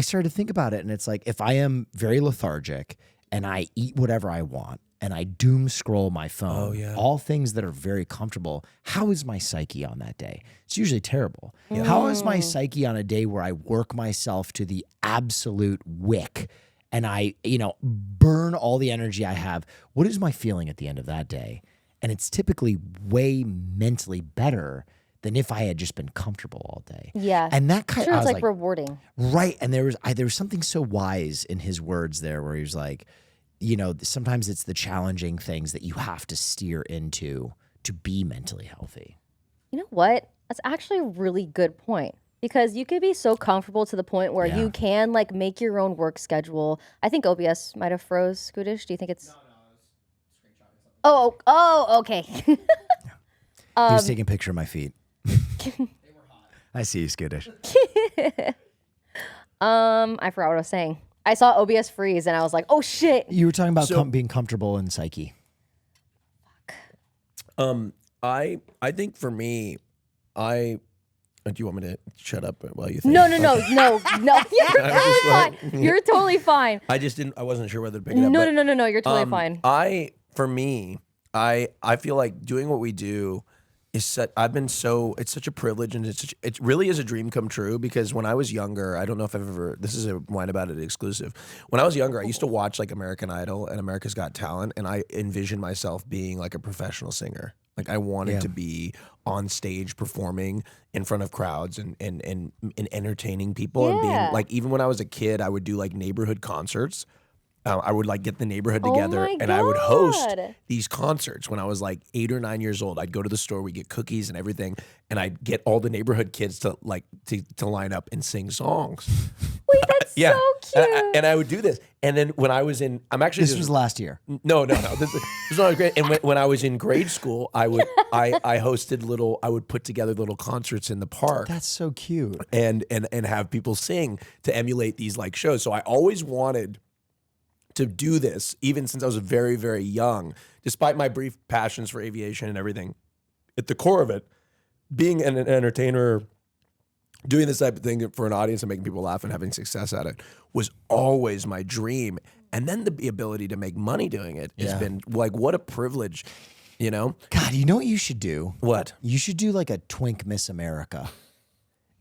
started to think about it, and it's like, if I am very lethargic and I eat whatever I want and I doom scroll my phone, all things that are very comfortable, how is my psyche on that day? It's usually terrible. How is my psyche on a day where I work myself to the absolute wick and I, burn all the energy I have? What is my feeling at the end of that day? And it's typically way mentally better than if I had just been comfortable all day. Yeah. And that kind Sure, of, it's like rewarding. right. And there was something so wise in his words there where he was like, sometimes it's the challenging things that you have to steer into to be mentally healthy. You know what? That's actually a really good point. Because you could be so comfortable to the point where you can like make your own work schedule. I think OBS might have froze, Scootish. Do you think it's... No, I was screenshotting something. Oh, okay. He was taking a picture of my feet. They were hot. I see you, Skittish. I forgot what I was saying. I saw OBS freeze and I was like, oh shit. You were talking about being comfortable in psyche. I think for me, do you want me to shut up while you think? No. You're totally fine. You're totally fine. I wasn't sure whether to pick it up. No. You're totally fine. I feel like doing what we do is it's such a privilege, and it really is a dream come true, because when I was younger, I don't know if I've ever, this is a Wine About It exclusive. When I was younger, I used to watch like American Idol and America's Got Talent, and I envisioned myself being like a professional singer. Like I wanted to be on stage performing in front of crowds and entertaining people and being like, even when I was a kid, I would do like neighborhood concerts. I would like get the neighborhood together and I would host these concerts when I was like 8 or 9 years old. I'd go to the store, we'd get cookies and everything, and I'd get all the neighborhood kids to line up and sing songs. Wait, that's so cute. And I would do this. And then when I was in, This was last year. No. This was not great. And when I was in grade school, I would put together little concerts in the park. That's so cute. And have people sing to emulate these like shows. So I always wanted to do this, even since I was very, very young, despite my brief passions for aviation and everything. At the core of it, being an entertainer, doing this type of thing for an audience and making people laugh and having success at it was always my dream. And then the ability to make money doing it has been like, what a privilege, God, you know what you should do? What? You should do like a Twink Miss America.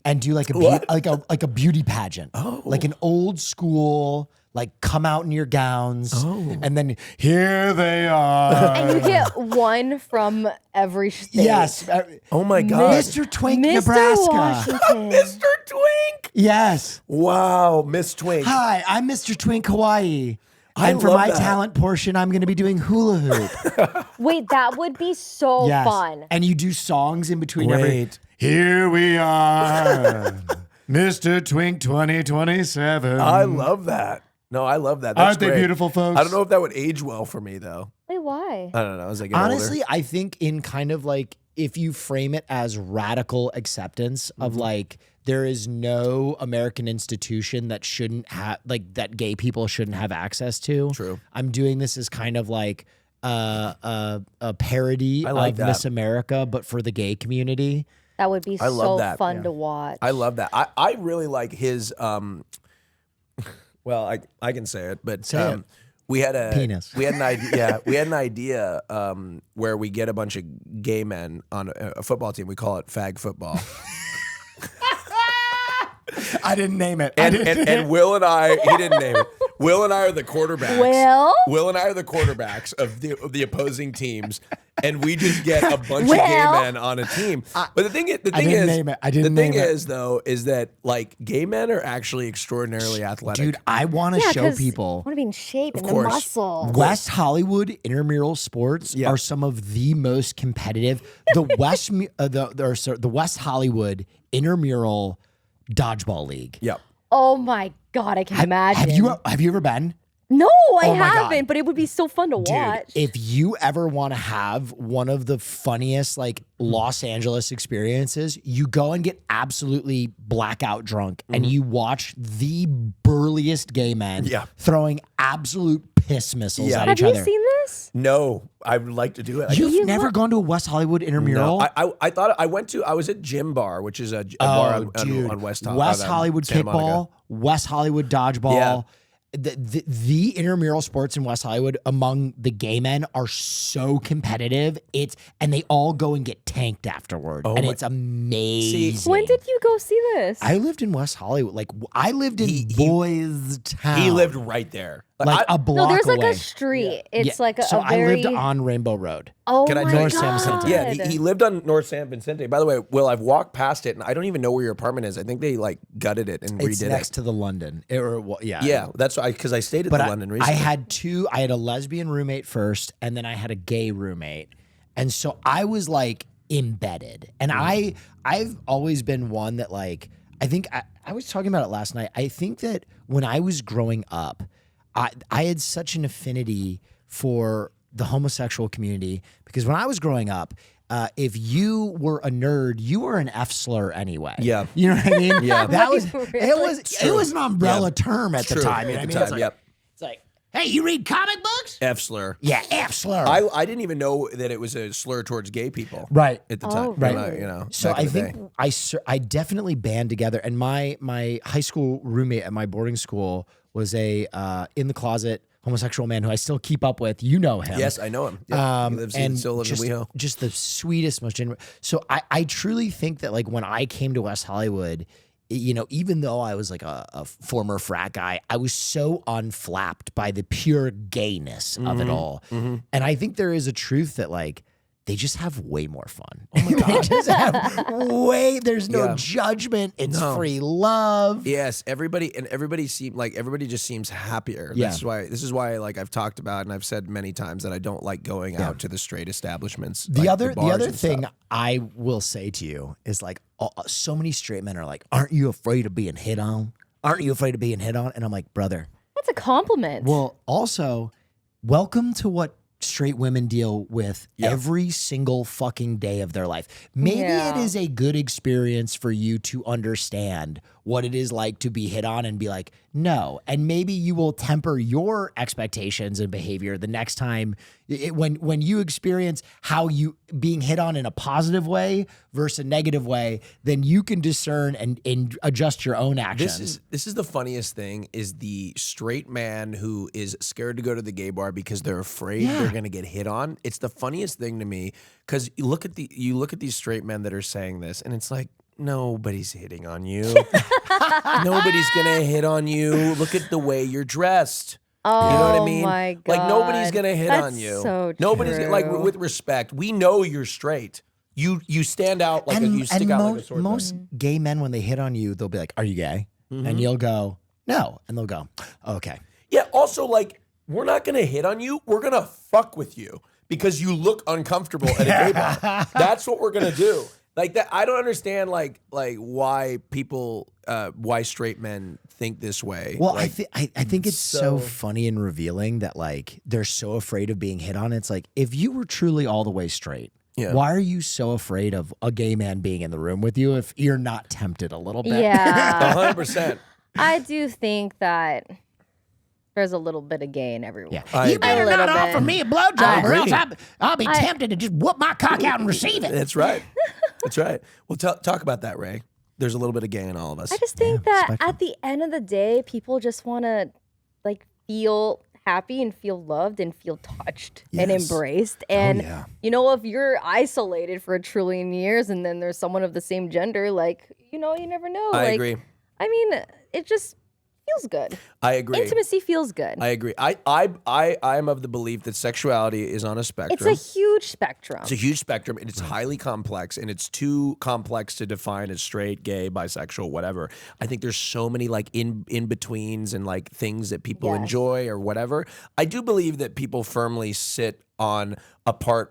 And do like a beauty pageant. Oh. Like an old school, like come out in your gowns. Oh. And then here they are. And you get one from every state. Yes. Oh my God. Mr. Twink, Mr. Nebraska. Washington. Mr. Twink. Yes. Wow, Miss Twink. Hi, I'm Mr. Twink Hawaii. And for my talent portion, I'm going to be doing hula hoop. Wait, that would be so fun. And you do songs in between Great. Here we are, Mr. Twink 2027. I love that. No, I love that. That's Aren't they great. beautiful, folks? I don't know if that would age well for me, though. Wait, why? I don't know. As I get Honestly, older. I think in kind of like, if you frame it as radical acceptance of like, there is no American institution that shouldn't have, like, that gay people shouldn't have access to. True. I'm doing this as kind of like a parody of Miss America, but for the gay community. That would be so fun to watch. I love that. I really like his, well, I can say it, but We had a Penis. We had an idea. Yeah, we had an idea where we get a bunch of gay men on a football team. We call it fag football. I didn't name it. And Will and I, he didn't name it. Will and I are the quarterbacks. Will and I are the quarterbacks of the opposing teams, and we just get a bunch of gay men on a team. But the thing is, that like gay men are actually extraordinarily athletic. Dude, I want to show people. I want to be in shape and the course. muscle. West Hollywood intramural sports are some of the most competitive. The West Hollywood intramural dodgeball league. Yep. Oh my God, I can imagine. Have you ever been? No, I my haven't, God. but it would be so fun to watch. If you ever want to have one of the funniest like Los Angeles experiences, you go and get absolutely blackout drunk and you watch the burliest gay men throwing absolute piss missiles at each other. Have you seen this? No, I would like to do it. You've never gone to a West Hollywood intramural? No, I thought I was at Gym Bar, which is a bar on West Hollywood Santa Monica. kickball, West Hollywood dodgeball. Yeah. The intramural sports in West Hollywood among the gay men are so competitive. And they all go and get tanked afterward, and it's amazing. When did you go see this? I lived in West Hollywood. Like I lived in Boys Town. He lived right there. like a block No, there's like away. a street. It's like so a very. I lived on Rainbow Road. Oh Can I my tell you- North San Vicente. Yeah, he lived on North San Vicente. By the way, Will, I've walked past it, and I don't even know where your apartment is. I think they like gutted it and It's redid next it. to the London. Yeah, that's because I stayed at the London recently. I had a lesbian roommate first, and then I had a gay roommate. And so I was like embedded. And I've always been one that like, I think I was talking about it last night. I think that when I was growing up, I had such an affinity for the homosexual community because when I was growing up, if you were a nerd, you were an F slur anyway. Yeah. You know what I mean? Yeah. That was Really? it was an umbrella term at the time. You know At what the I mean? time, yep. It's like, hey, you read comic books? F slur. Yeah, F slur. I didn't even know that it was a slur towards gay people. Right. At the time. right. So back I in the think day. I definitely band together. And my high school roommate at my boarding school was a in the closet homosexual man who I still keep up with. You know him. Yes, I know him. Yeah, he still lives in WeHo. Just the sweetest, most genuine. So I truly think that like when I came to West Hollywood, you know, even though I was like a former frat guy, I was so unflapped by the pure gayness of it all. And I think there is a truth that like they just have way more fun. Oh my God. They just have there's no judgment. It's free love. Yes, everybody just seems happier. Yeah. This is why like I've talked about and I've said many times that I don't like going out to the straight establishments. The like other bars and thing stuff. I will say to you is like so many straight men are like, aren't you afraid of being hit on? Aren't you afraid of being hit on? And I'm like, brother. That's a compliment. Well, also, welcome to what straight women deal with every single fucking day of their life. Maybe it is a good experience for you to understand what it is like to be hit on and be like, no. And maybe you will temper your expectations and behavior the next time when you experience how you being hit on in a positive way versus a negative way, then you can discern and adjust your own actions. This is the funniest thing is the straight man who is scared to go to the gay bar because they're afraid they're going to get hit on. It's the funniest thing to me because you look at these straight men that are saying this and it's like, nobody's hitting on you. Nobody's gonna hit on you. Look at the way you're dressed. Oh, you know what I mean? my God. Like nobody's gonna hit on That's you. so Nobody's true. like with respect. We know you're straight. You stand out like you stick out like a sore most thumb. gay men, when they hit on you, they'll be like, "Are you gay?" And you'll go, "No," and they'll go, "Okay." Yeah. Also, like we're not gonna hit on you. We're gonna fuck with you because you look uncomfortable at a gay bar. That's what we're gonna do. Like that, I don't understand. Like why people, why straight men think this way. Well, like, I think it's so funny and revealing that like they're so afraid of being hit on. It's like if you were truly all the way straight, why are you so afraid of a gay man being in the room with you if you're not tempted a little bit? Yeah. 100%. I do think that there's a little bit of gay in everyone. Yeah. You You better A little not offer bit. me a blowjob, or else agree. I'll be tempted to just whoop my cock out and receive it. That's right. That's right. Well, talk about that, Ray. There's a little bit of gay in all of us. I just think that at the end of the day, people just want to like feel happy and feel loved and feel touched and Yes. embraced. And yeah. you know, if you're isolated for a trillion years and then there's someone of the same gender, like, you know, you never know. I Like, agree. I mean, it just feels good. I agree. Intimacy feels good. I agree. I'm of the belief that sexuality is on a spectrum. It's a huge spectrum. It's a huge spectrum, and it's highly complex, and it's too complex to define as straight, gay, bisexual, whatever. I think there's so many like in betweens and like things that people Yes. enjoy or whatever. I do believe that people firmly sit on a part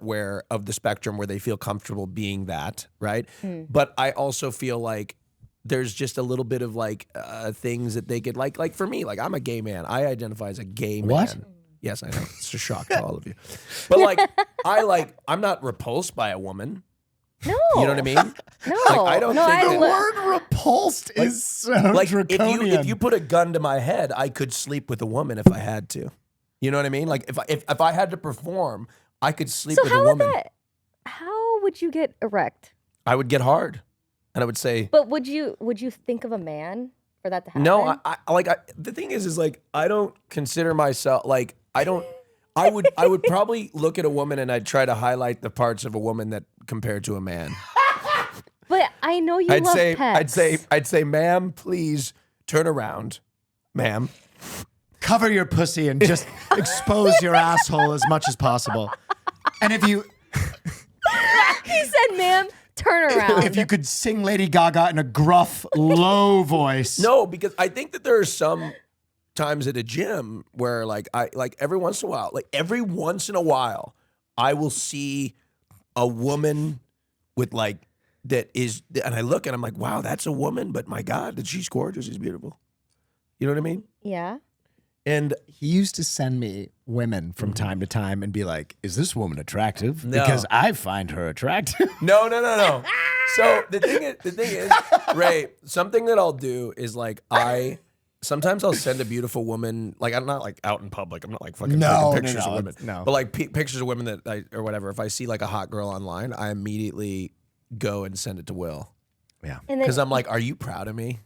of the spectrum where they feel comfortable being that, right? But I also feel like there's just a little bit of like things that they could like for me, like I'm a gay man. I identify as a gay man. What? Yes, I know. It's a shock to all of you. But I'm not repulsed by a woman. No. You know what I mean? No. Like, I don't no, think I that- Word repulsed is so Like draconian. if you put a gun to my head, I could sleep with a woman if I had to. You know what I mean? Like if I had to perform, I could sleep So with a how would woman. how would you get erect? I would get hard. And I would say, But would you think of a man for that to happen? no, the thing is like I don't consider myself like I would probably look at a woman and I'd try to highlight the parts of a woman that compared to a man. But I know you love pets. I'd say, ma'am, please turn around, ma'am. Cover your pussy and just expose your asshole as much as possible. And if you He said, "Ma'am, turn around." if you could sing Lady Gaga in a gruff, low voice. No, because I think that there are some times at a gym where like every once in a while I will see a woman with like that is, and I look and I'm like, wow, that's a woman, but my God, that she's gorgeous, she's beautiful. You know what I mean? Yeah. And He used to send me women from time to time and be like, "Is this woman attractive? No. Because I find her attractive." no. So the thing is, Ray, something that I'll do is like sometimes I'll send a beautiful woman, like I'm not like out in public. I'm not like fucking No, taking pictures no, of women. no. But like pictures of women or whatever. If I see like a hot girl online, I immediately go and send it to Will. Yeah. And then, Because I'm like, are you proud of me?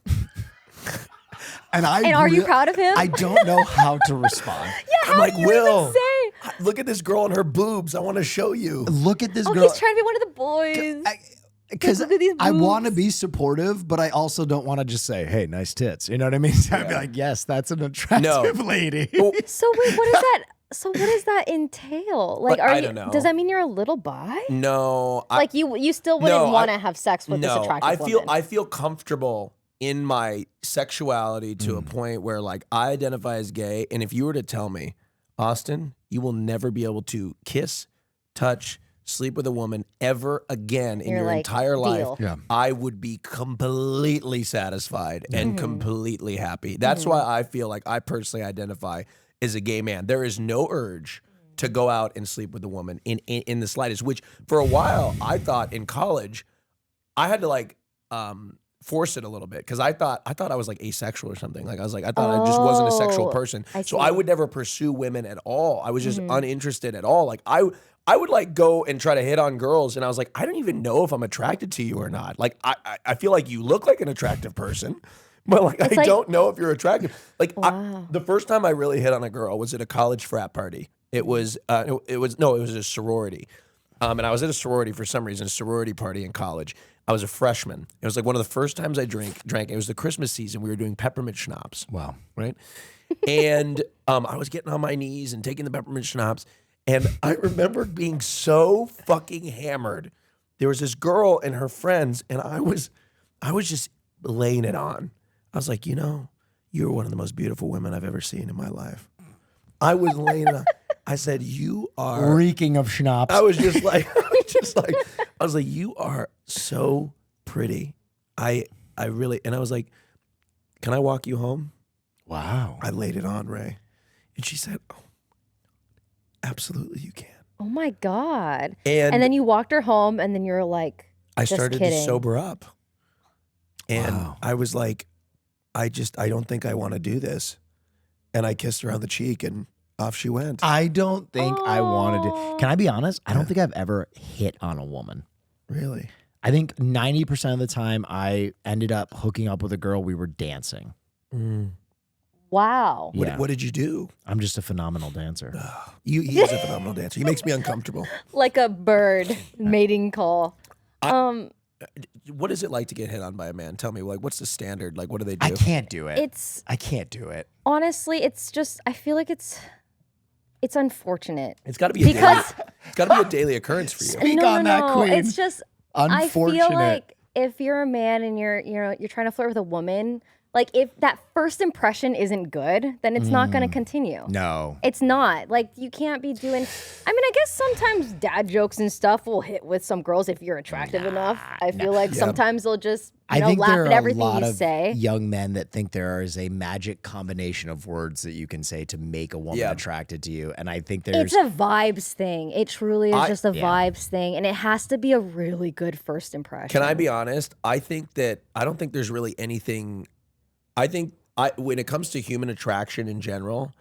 And are you proud of him? I don't know how to respond. yeah, I'm like, do you Will, even say? look at this girl and her boobs. I want to show you. Look at this Oh, girl. he's trying to be one of the boys. Because Look at these I want to boobs. be supportive, but I also don't want to just say, "Hey, nice tits." You know what I mean? So I'd be like, "Yes, that's an attractive lady." Well, So wait, what is that? So what does that entail? Like, Like, are I you? don't know. Does that mean you're a little bi? no. Like you still wouldn't No, want to have sex with this attractive woman? I feel comfortable in my sexuality to a point where like I identify as gay, and if you were to tell me, Austin, you will never be able to kiss, touch, sleep with a woman ever again in You're your like, entire deal. life, Yeah. I would be completely satisfied and completely happy. That's why I feel like I personally identify as a gay man. There is no urge to go out and sleep with a woman in the slightest, which for a while I thought in college I had to like force it a little bit because I thought I was like asexual or something. Like I thought I just wasn't a sexual Oh, person. I So see. I would never pursue women at all. I was just uninterested at all. Like I would like go and try to hit on girls, and I was like, I don't even know if I'm attracted to you or not. Like I feel like you look like an attractive person, but like I like- don't know if you're attractive. Like Wow. the first time I really hit on a girl was at a college frat party. It was it was a sorority. And I was at a sorority for some reason, a sorority party in college. I was a freshman. It was like one of the first times I drank. It was the Christmas season. We were doing peppermint schnapps. Wow. Right? And I was getting on my knees and taking the peppermint schnapps. And I remember being so fucking hammered. There was this girl and her friends, and I was just laying it on. I was like, you're one of the most beautiful women I've ever seen in my life. I was laying it on. I said, you are Reeking of schnapps. I was just like, you are so pretty. I really, and I was like, can I walk you home? Wow. I laid it on, Ray. And she said, oh, absolutely you can. Oh my God. And then you walked her home, and then you were like, I just started kidding. to sober up. And Wow. I was like, I don't think I want to do this. And I kissed her on the cheek and off she went. I don't think I wanted to. Can I be honest? I don't think I've ever hit on a woman. Really? I think 90% of the time I ended up hooking up with a girl, we were dancing. Wow. Yeah. What did you do? I'm just a phenomenal dancer. He is a phenomenal dancer. He makes me uncomfortable. Like a bird mating call. What is it like to get hit on by a man? Tell me, like, what's the standard? Like, what do they do? I can't do it. It's I can't do it. honestly, it's just I feel like it's unfortunate. It's got to be Because- it's got to be a daily occurrence for you. Speak on that, queen. It's just I Unfortunate. feel like if you're a man and you're trying to flirt with a woman, like if that first impression isn't good, then it's not going to continue. No. It's not. Like you can't be doing I mean, I guess sometimes dad jokes and stuff will hit with some girls if you're attractive enough. I feel like sometimes they'll just I think laugh there at are a everything lot you of say. young men that think there is a magic combination of words that you can say to make a woman Yeah. attracted to you, and I think there's It's a vibes thing. It truly is just a vibes thing, and it has to be a really good first impression. Can I be honest? I don't think there's really anything. I think when it comes to human attraction in general,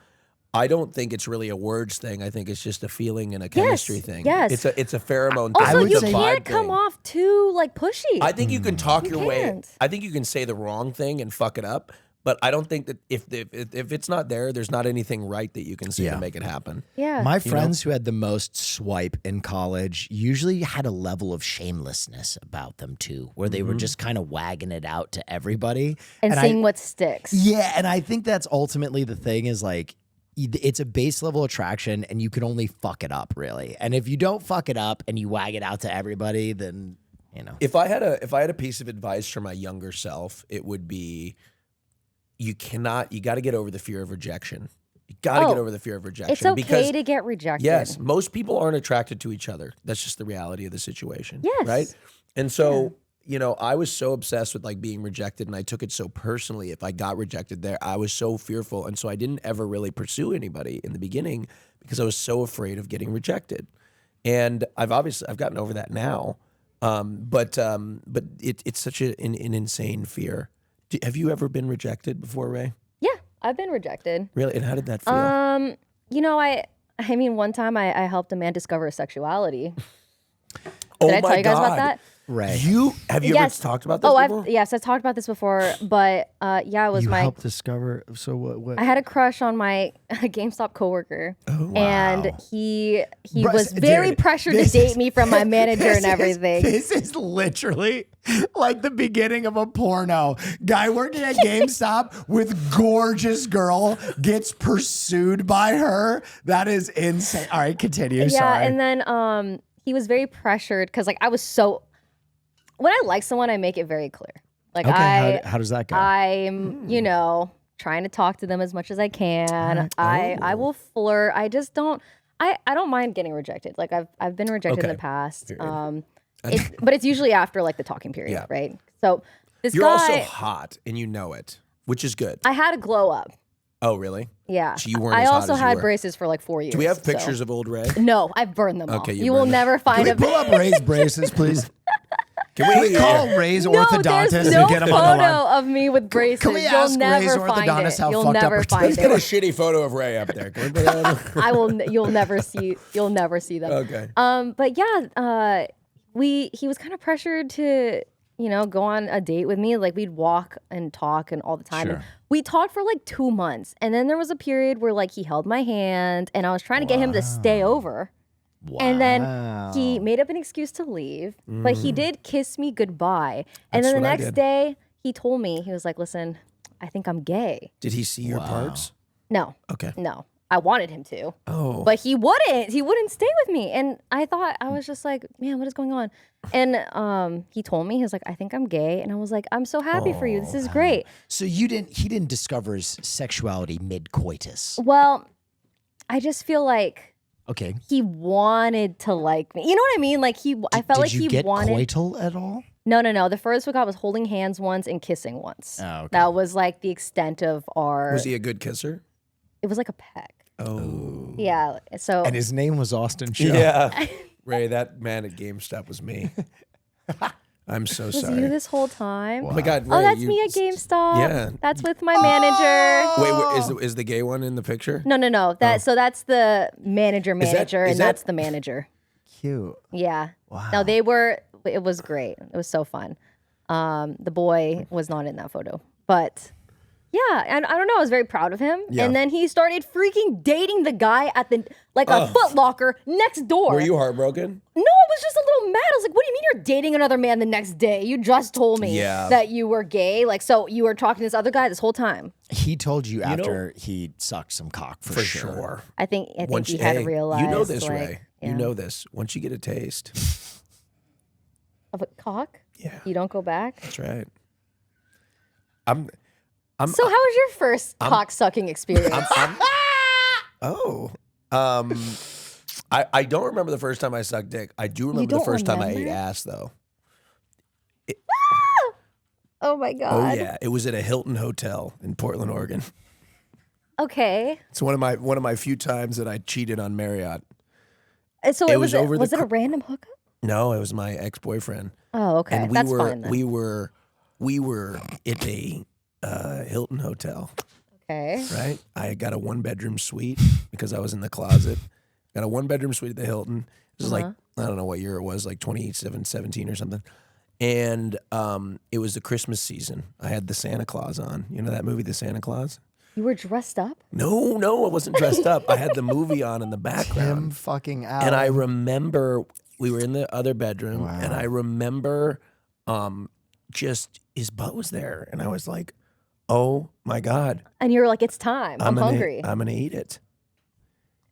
I don't think it's really a words thing. I think it's just a feeling and a chemistry thing. yes. It's a pheromone Also, thing. would you It's a vibe can't come thing. off too like pushy. I think you can talk your way. can't. I think you can say the wrong thing and fuck it up. But I don't think that if it's not there, there's not anything right that you can say Yeah. to make it happen. yeah. my friends who had the most swipe in college usually had a level of shamelessness about them too, where they were just kind of wagging it out to everybody and I- seeing what sticks. Yeah, and I think that's ultimately the thing is like it's a base level attraction and you can only fuck it up really. And if you don't fuck it up and you wag it out to everybody, then If I had a piece of advice for my younger self, it would be you got to get over the fear of rejection. You got to get over the fear of rejection. It's okay because, to get rejected. yes, most people aren't attracted to each other. That's just the reality of the situation. Yes. Right? And so, I was so obsessed with like being rejected and I took it so personally. If I got rejected there, I was so fearful. And so I didn't ever really pursue anybody in the beginning because I was so afraid of getting rejected. And I've gotten over that now. But it's such an insane fear. Have you ever been rejected before, Ray? Yeah, I've been rejected. Really? And how did that feel? I mean, one time I helped a man discover his sexuality. Did I tell you guys about that? Ray, Have you ever talked about this before? I've talked about this before, but it was you my helped discover. So what? I had a crush on my GameStop coworker, and he Bro, was dude, very pressured to this date is- me from my manager and everything. This is literally like the beginning of a porno. Guy working at GameStop with gorgeous girl gets pursued by her. That is insane. All right, continue. Yeah, Sorry. and then he was very pressured because like I was so. When I like someone, I make it very clear. Like okay, how does that go? I'm, trying to talk to them as much as I can. I will flirt. I just don't. I don't mind getting rejected. Like I've been rejected in Okay. the past. But it's usually after like the talking period, Yeah. right? So this You're guy, also hot and you know it, which is good. I had a glow up. Oh, really? Yeah. So you weren't I as hot also as you had were. braces for like 4 years. Do we have so- pictures of old Ray? No, I've burned them all. Okay, You will burned them. never find Can we pull up Ray's braces, please? Can we Call Ray's No, orthodontist there's no and get him on the line. photo of me with braces. Can we You'll ask never Ray's find orthodontist it. how You'll fucked up never her find Let's get a it. shitty photo of Ray up there. Can we put that on? You'll never see. You'll never see them. Okay. But yeah, he was kind of pressured to, go on a date with me. Like we'd walk and talk and all the time. Sure. And we talked for like 2 months, and then there was a period where like he held my hand, and I was trying to get him to stay over. And then he made up an excuse to leave, but he did kiss me goodbye. And That's then the what I next did. day, he told me, he was like, "Listen, I think I'm gay." Did he see your parts? No, Okay. no, I wanted him to. Oh. But he wouldn't stay with me. And I thought, I was just like, man, what is going on? And he told me, he was like, I think I'm gay. And I was like, I'm so happy for you. This is great. So he didn't discover his sexuality mid-coitus. Well, I just feel like Okay. he wanted to like me. You know what I mean? Like I felt like Did you he get wanted. coital at all? No. The furthest we got was holding hands once and kissing once. Oh, okay. That was like the extent of our. Was he a good kisser? It was like a peck. Oh. Yeah. So. And his name was Austin Shaw. Yeah. Ray, that man at GameStop was me. I'm so was sorry. you this whole time? Oh my God, Ray, Oh, that's you- me at GameStop. Yeah. That's with my manager. Wait, is the gay one in the picture? No. So that's the manager, Is that- and is that- that's the manager. Cute. Yeah. Wow. No, it was great. It was so fun. The boy was not in that photo, but Yeah, and I don't know, I was very proud of him. Yeah. And then he started freaking dating the guy at the a Foot Locker next door. Were you heartbroken? No, I was just a little mad. I was like, what do you mean you're dating another man the next day? You just told me that you were gay. Like, so you were talking to this other guy this whole time. He told you after he sucked some cock for sure. I think he had realized. You know this, like, Ray. yeah. You know this. Once you get a taste. Of a cock? Yeah. You don't go back? That's right. So how was your first cock sucking experience? I don't remember the first time I sucked dick. I do remember the first time I ate ass, though. Oh my God. Oh yeah, it was at a Hilton hotel in Portland, Oregon. Okay. It's one of my few times that I cheated on Marriott. And so It was over was the it a random hookup? No, it was my ex-boyfriend. Oh, okay. And That's fine then. we were at a Hilton hotel. Okay. Right? I got a 1-bedroom suite because I was in the closet. Got a 1-bedroom suite at the Hilton. This is like, I don't know what year it was, like 2017 or something. And it was the Christmas season. I had the Santa Claus on. You know that movie, The Santa Claus? You were dressed up? No, I wasn't dressed up. I had the movie on in the background. Him fucking out. And I remember we were in the other bedroom, and I remember just his butt was there. And I was like, oh my God. And you were like, it's time. I'm hungry. I'm going to eat it.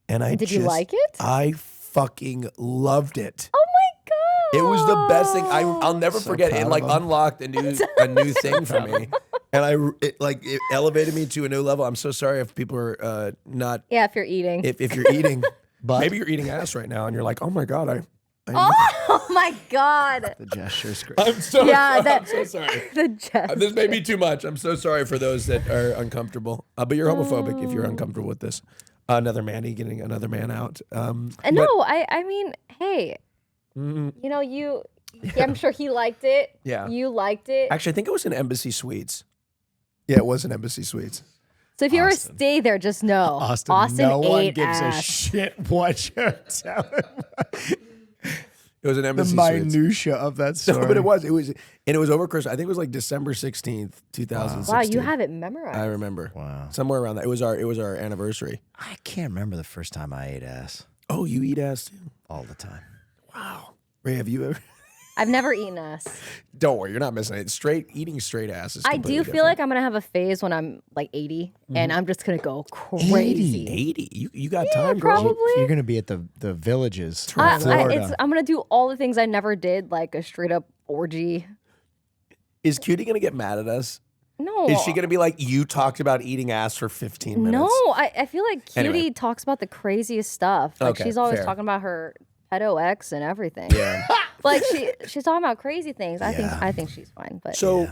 And Did you like it? I fucking loved it. Oh my God. It was the best thing. I'll never forget. It like proud of him. unlocked a new thing for me. And it elevated me to a new level. I'm so sorry if people are not. Yeah, if you're eating. If you're eating, But- maybe you're eating ass right now, and you're like, oh my God, Oh my God. The gesture's great. I'm so sorry. The gesture. This may be too much. I'm so sorry for those that are uncomfortable. But you're homophobic if you're uncomfortable with this. Another manny getting another man out. No, I mean, hey, you know, I'm sure he liked it. Yeah. You liked it. Actually, I think it was in Embassy Suites. Yeah, it was in Embassy Suites. So if you ever stay there, just know Austin no one ate gives ass. a shit what you're telling. It was an The Embassy Suites. minutia of that story. No, but it was, and it was over Christmas. I think it was like December 16th, 2016. Wow, you have it memorized. I remember. Wow. Somewhere around that. It was our anniversary. I can't remember the first time I ate ass Oh, you eat ass too? all the time. Wow. Ray, have you ever? I've never eaten ass. Don't worry, you're not missing it. Eating straight ass is I do feel like I'm gonna have a phase when I'm like 80, and I'm just gonna go crazy. 80. You got time, girl. Probably. You're going to be at the villages, I'm gonna do all the things I never did, like a straight up orgy. Is Cutie gonna get mad at us? No. Is she gonna be like, you talked about eating ass for 15 minutes? No, I feel like Cutie Anyway. talks about the craziest stuff. Like Okay, she's always fair. talking about her pedo ex and everything. Yeah. Like she's talking about crazy things. I think she's fine. But So,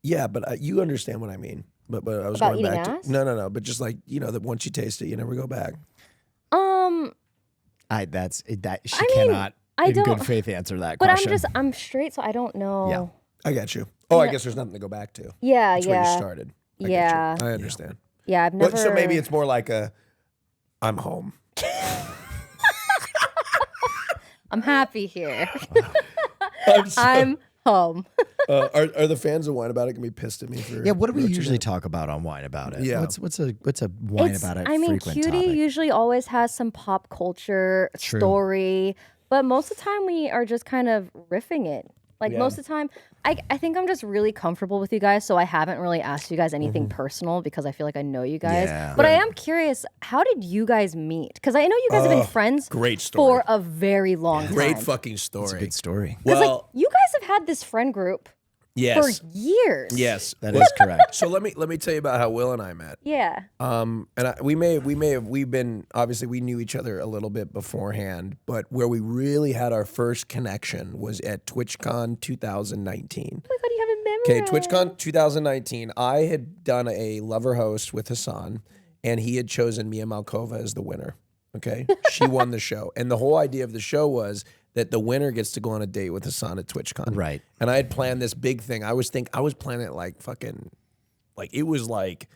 yeah, but you understand what I mean. But I was About going back eating ass? to no. But just like that once you taste it, you never go back. She mean, cannot I in don't- good faith answer that but question. I'm straight, so I don't know. Yeah. I got you. Oh, I guess there's nothing to go back to. Yeah, That's where you started. I get you. Yeah. I understand. Yeah, I've never. But, so maybe it's more like I'm home. I'm happy here. I'm so- I'm home. are the fans of Wine About It gonna be pissed at me for? yeah, what do we roaching usually it? talk about on Wine About It? Yeah. What's a Wine About It I mean, frequent Cutie topic? usually always has some pop culture True. story, but most of the time we are just kind of riffing it. Like most of the time, I think I'm just really comfortable with you guys, so I haven't really asked you guys anything personal because I feel like I know you guys. Yeah. But I am curious, how did you guys meet? Because I know you guys have been friends great story. for a very long time. Great fucking story. It's a good story. Because Well, like you guys have had this friend group yes, for years. yes. That is correct. So let me tell you about how Will and I met. Yeah. And we've been obviously we knew each other a little bit beforehand, but where we really had our first connection was at TwitchCon 2019. Oh my god, you have a memory. Okay, TwitchCon 2019. I had done a lover host with Hassan, and he had chosen Mia Malkova as the winner. Okay, she won the show, and the whole idea of the show was that the winner gets to go on a date with Hassan at TwitchCon. Right. And I had planned this big thing. I was planning it like fucking, like it was like,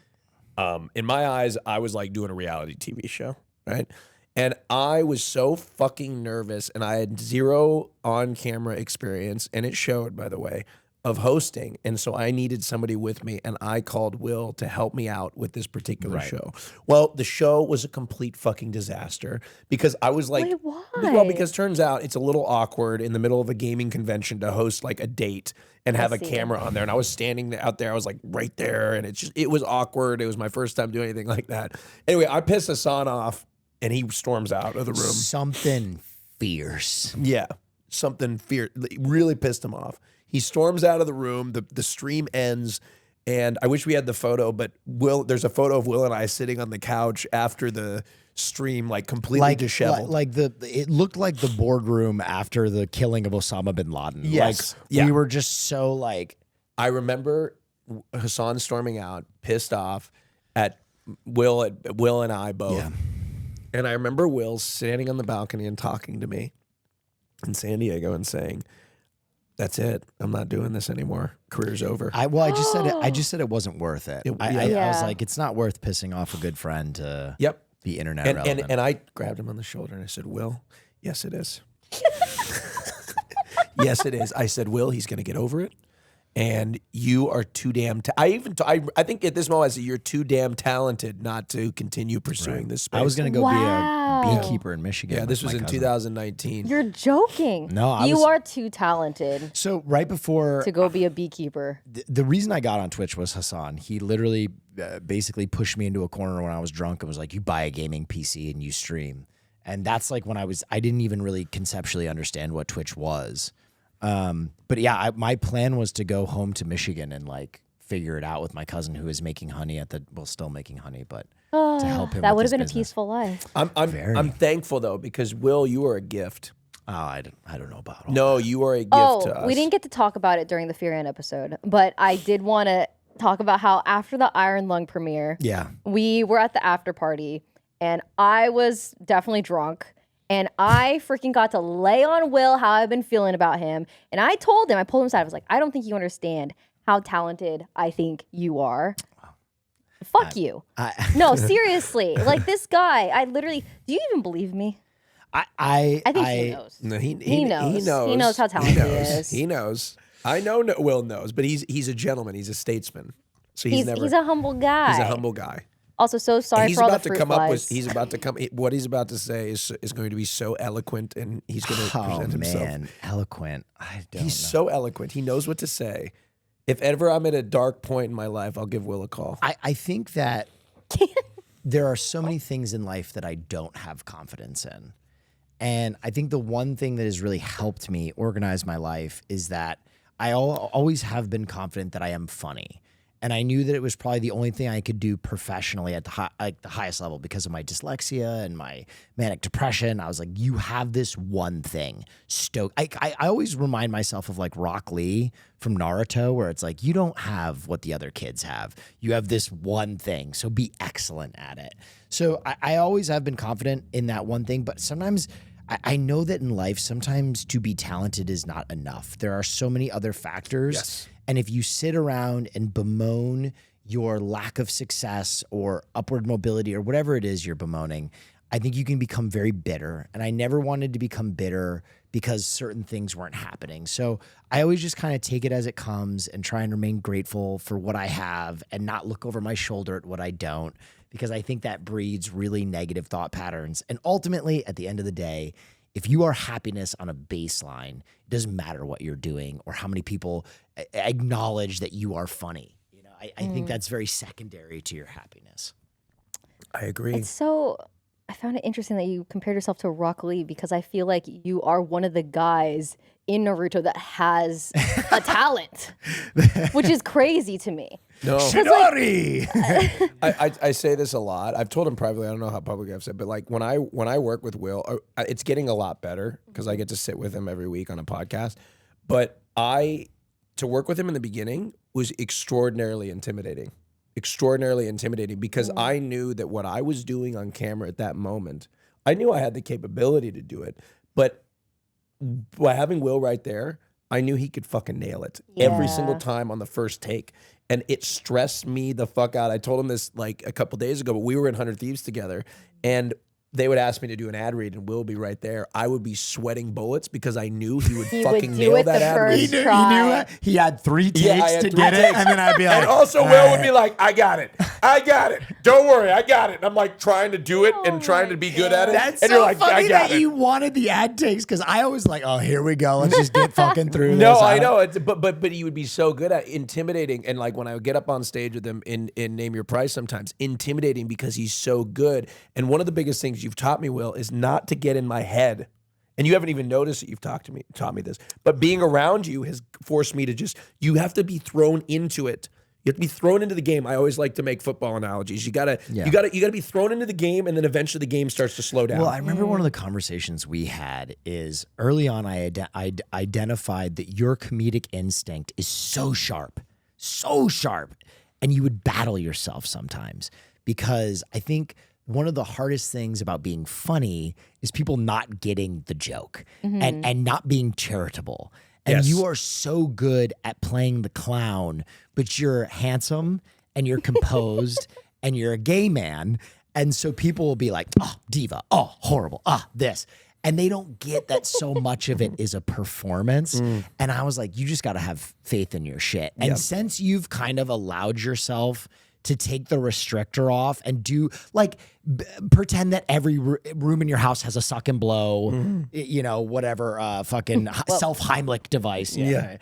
in my eyes, I was like doing a reality TV show, right? And I was so fucking nervous, and I had zero on-camera experience, and it showed, by the way. of hosting. And so I needed somebody with me, and I called Will to help me out with this particular show. Well, the show was a complete fucking disaster because I was like, Wait, why? well, because turns out it's a little awkward in the middle of a gaming convention to host like a date and have a camera on there. And I was standing out there, I was like right there, and it was awkward. It was my first time doing anything like that. Anyway, I pissed Hassan off, and he storms out of the room. Something fierce. Yeah, something fierce. Really pissed him off. He storms out of the room. The stream ends, and I wish we had the photo, but there's a photo of Will and I sitting on the couch after the stream, like completely disheveled. It looked like the boardroom after the killing of Osama bin Laden. Yes. We were just so like. I remember Hassan storming out, pissed off at Will and I both. Yeah. And I remember Will standing on the balcony and talking to me in San Diego and saying, "That's it. I'm not doing this anymore. Career's over." I just said it wasn't worth it. I was like, it's not worth pissing off a good friend to be internet relevant. And I grabbed him on the shoulder and I said, "Will, yes, it is." Yes, it is. I said, "Will, he's going to get over it. And you are too damn. I think at this moment I said you're too damn talented not to continue pursuing this space." I was going to go be a beekeeper in Michigan. Yeah, this was in 2019. You're joking. No, you are too talented So right before to go be a beekeeper. the reason I got on Twitch was Hassan. He literally basically pushed me into a corner when I was drunk and was like, "You buy a gaming PC and you stream." And that's like when I didn't even really conceptually understand what Twitch was. But yeah, my plan was to go home to Michigan and like figure it out with my cousin who is making honey still making honey, but to help him. That would have been a peaceful life. I'm thankful though, because Will, you are a gift. Oh, I don't know about all No, you are a gift to us. We didn't get to talk about it during the Furion episode, but I did want to talk about how after the Iron Lung premiere, we were at the after party and I was definitely drunk. And I freaking got to lay on Will how I've been feeling about him. And I pulled him aside. I was like, "I don't think you understand how talented I think you are." Fuck you. No, seriously. Like this guy, do you even believe me? I think he knows. No, he knows. He knows. He knows how talented he is. He knows. I know Will knows, but he's a gentleman. He's a statesman. So he's a humble guy. He's a humble guy. Also, so sorry for all the fruit flies. He's about to come. What he's about to say is going to be so eloquent, and he's going to present himself. Oh man, eloquent! I don't. He's so eloquent. He knows what to say. If ever I'm at a dark point in my life, I'll give Will a call. I think that there are so many things in life that I don't have confidence in, and I think the one thing that has really helped me organize my life is that I always have been confident that I am funny. And I knew that it was probably the only thing I could do professionally at the highest level because of my dyslexia and my manic depression. I was like, you have this one thing. I always remind myself of like Rock Lee from Naruto, where it's like, you don't have what the other kids have. You have this one thing. So be excellent at it. So I always have been confident in that one thing. But sometimes I know that in life, sometimes to be talented is not enough. There are so many other factors. Yes. And if you sit around and bemoan your lack of success or upward mobility or whatever it is you're bemoaning, I think you can become very bitter. And I never wanted to become bitter because certain things weren't happening. So I always just kind of take it as it comes and try and remain grateful for what I have and not look over my shoulder at what I don't, because I think that breeds really negative thought patterns. And ultimately, at the end of the day, if you are happiness on a baseline, it doesn't matter what you're doing or how many people acknowledge that you are funny. You know, I think that's very secondary to your happiness. I agree. I found it interesting that you compared yourself to Rock Lee because I feel like you are one of the guys in Naruto that has a talent, which is crazy to me. No. Shidori! I say this a lot. I've told him privately. I don't know how publicly I've said, but like when I work with Will, it's getting a lot better because I get to sit with him every week on a podcast. But to work with him in the beginning was extraordinarily intimidating because I knew that what I was doing on camera at that moment, I knew I had the capability to do it, but by having Will right there, I knew he could fucking nail it every single time on the first take. And it stressed me the fuck out. I told him this like a couple days ago, but we were in 100 Thieves together. And they would ask me to do an ad read and Will be right there, I would be sweating bullets because I knew he would He fucking would do nail it that the ad read. first He try. knew it. He had 3 takes I had to 3 get it, takes. and then I'd be like, And also, "All Will would right." be like, I got it. Don't worry, I got it. And I'm like trying to do it and trying to be good at it. That's and so you're like, funny I got that it. you wanted the ad takes because I always like, oh, here we go. Let's just get fucking through this. No, I don't- know. It's, but you would be so good at intimidating. And like when I would get up on stage with him in Name Your Price sometimes, intimidating because he's so good. And one of the biggest things you've taught me, Will, is not to get in my head. And you haven't even noticed that you've taught me this. But being around you has forced me to just, you have to be thrown into it. You have to be thrown into the game. I always like to make football analogies. You gotta be thrown into the game, and then eventually the game starts to slow down. Well, I remember one of the conversations we had is early on. I identified that your comedic instinct is so sharp, and you would battle yourself sometimes because I think one of the hardest things about being funny is people not getting the joke and not being charitable. And Yes. you are so good at playing the clown, but you're handsome and you're composed and you're a gay man. And so people will be like, oh, diva, oh, horrible, this. And they don't get that so much of it is a performance. And I was like, you just got to have faith in your shit. And since you've kind of allowed yourself to take the restrictor off and do like pretend that every room in your house has a suck and blow, you know, whatever, fucking self Heimlich device. Yeah.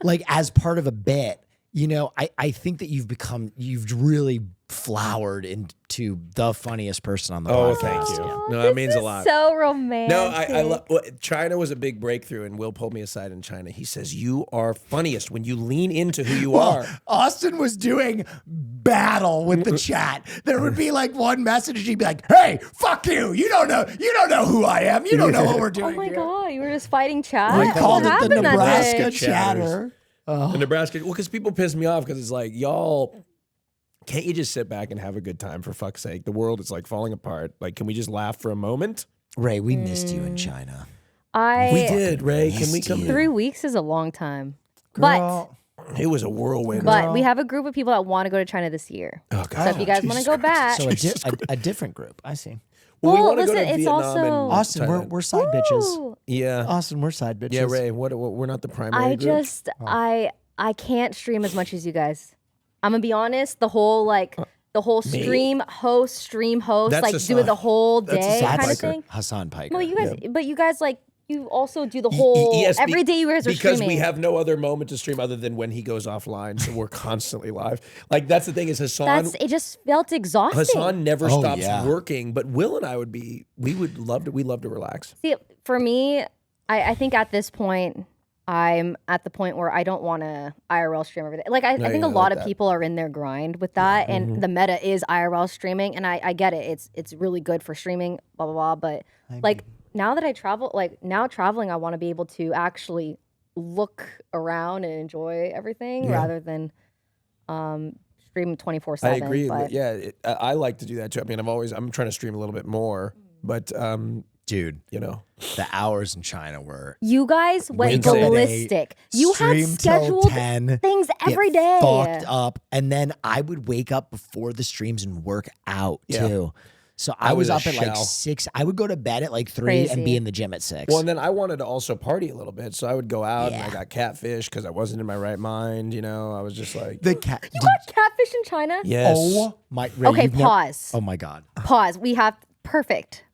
Like as part of a bit, you know, I think that you've really flowered into the funniest person on the podcast. Oh, thank you. No, that means a lot. So romantic. No, I love China was a big breakthrough, and Will pulled me aside in China. He says, "You are funniest when you lean into who you are." Austin was doing battle with the chat. There would be like one message, and he'd be like, "Hey, fuck you! You don't know who I am. You don't know what we're Oh doing." my here." God, you were just fighting chat? We What called it the happened that Nebraska day? chatter. The Nebraska, well, because people piss me off because it's like, y'all, can't you just sit back and have a good time for fuck's sake? The world is like falling apart. Like, can we just laugh for a moment? Ray, we missed you in China. We did, Ray. Can we missed come? you. 3 weeks is a long time. Girl. It was a whirlwind. But we have a group of people that want to go to China this year. Oh, So God. if you guys want to go back, So a different group. I see. Well, we Well, want to go listen, to it's Vietnam also- and Austin, Thailand. we're side bitches. Ooh, Yeah. Austin, we're side bitches. Yeah, Ray, we're not the primary I group. just I can't stream as much as you guys. I'm gonna be honest. The whole stream host, That's like Hassan. do it the whole That's day Hassan kind of Piker. thing. Hassan Piker. No, you guys like you also do the whole Yes, every day you guys are because streaming. we have no other moment to stream other than when he goes offline, so we're constantly live. Like that's the thing is it just felt exhausting. Hassan never Oh, stops yeah. working, but Will and I we love to relax. See, for me, I think at this point, I'm at the point where I don't want to IRL stream every day. Like I think a lot of people are in their grind with that, and the meta is IRL streaming, and I get it. It's really good for streaming, blah blah blah. But like now that I travel, traveling, I want to be able to actually look around and enjoy everything rather than stream 24/7. I agree. But Yeah, I like to do that too. I mean, I'm trying to stream a little bit more, but Dude, you know, the hours in China were you guys went Wednesday. ballistic. You had stream till scheduled 10, things every get day. fucked up, and then I would wake up before the streams and work out Yeah. too. So I was was a up at like shell. 6. I would go to bed at like 3 and Crazy. be in the gym at 6. well, and then I wanted to also party a little bit, so I would go out and I Yeah. got catfish because I wasn't in my right mind. You know, I was just like, the cat. You got catfish in China? yes. Oh my. Ray, Okay, you've never- pause. oh my god. Pause. We have perfect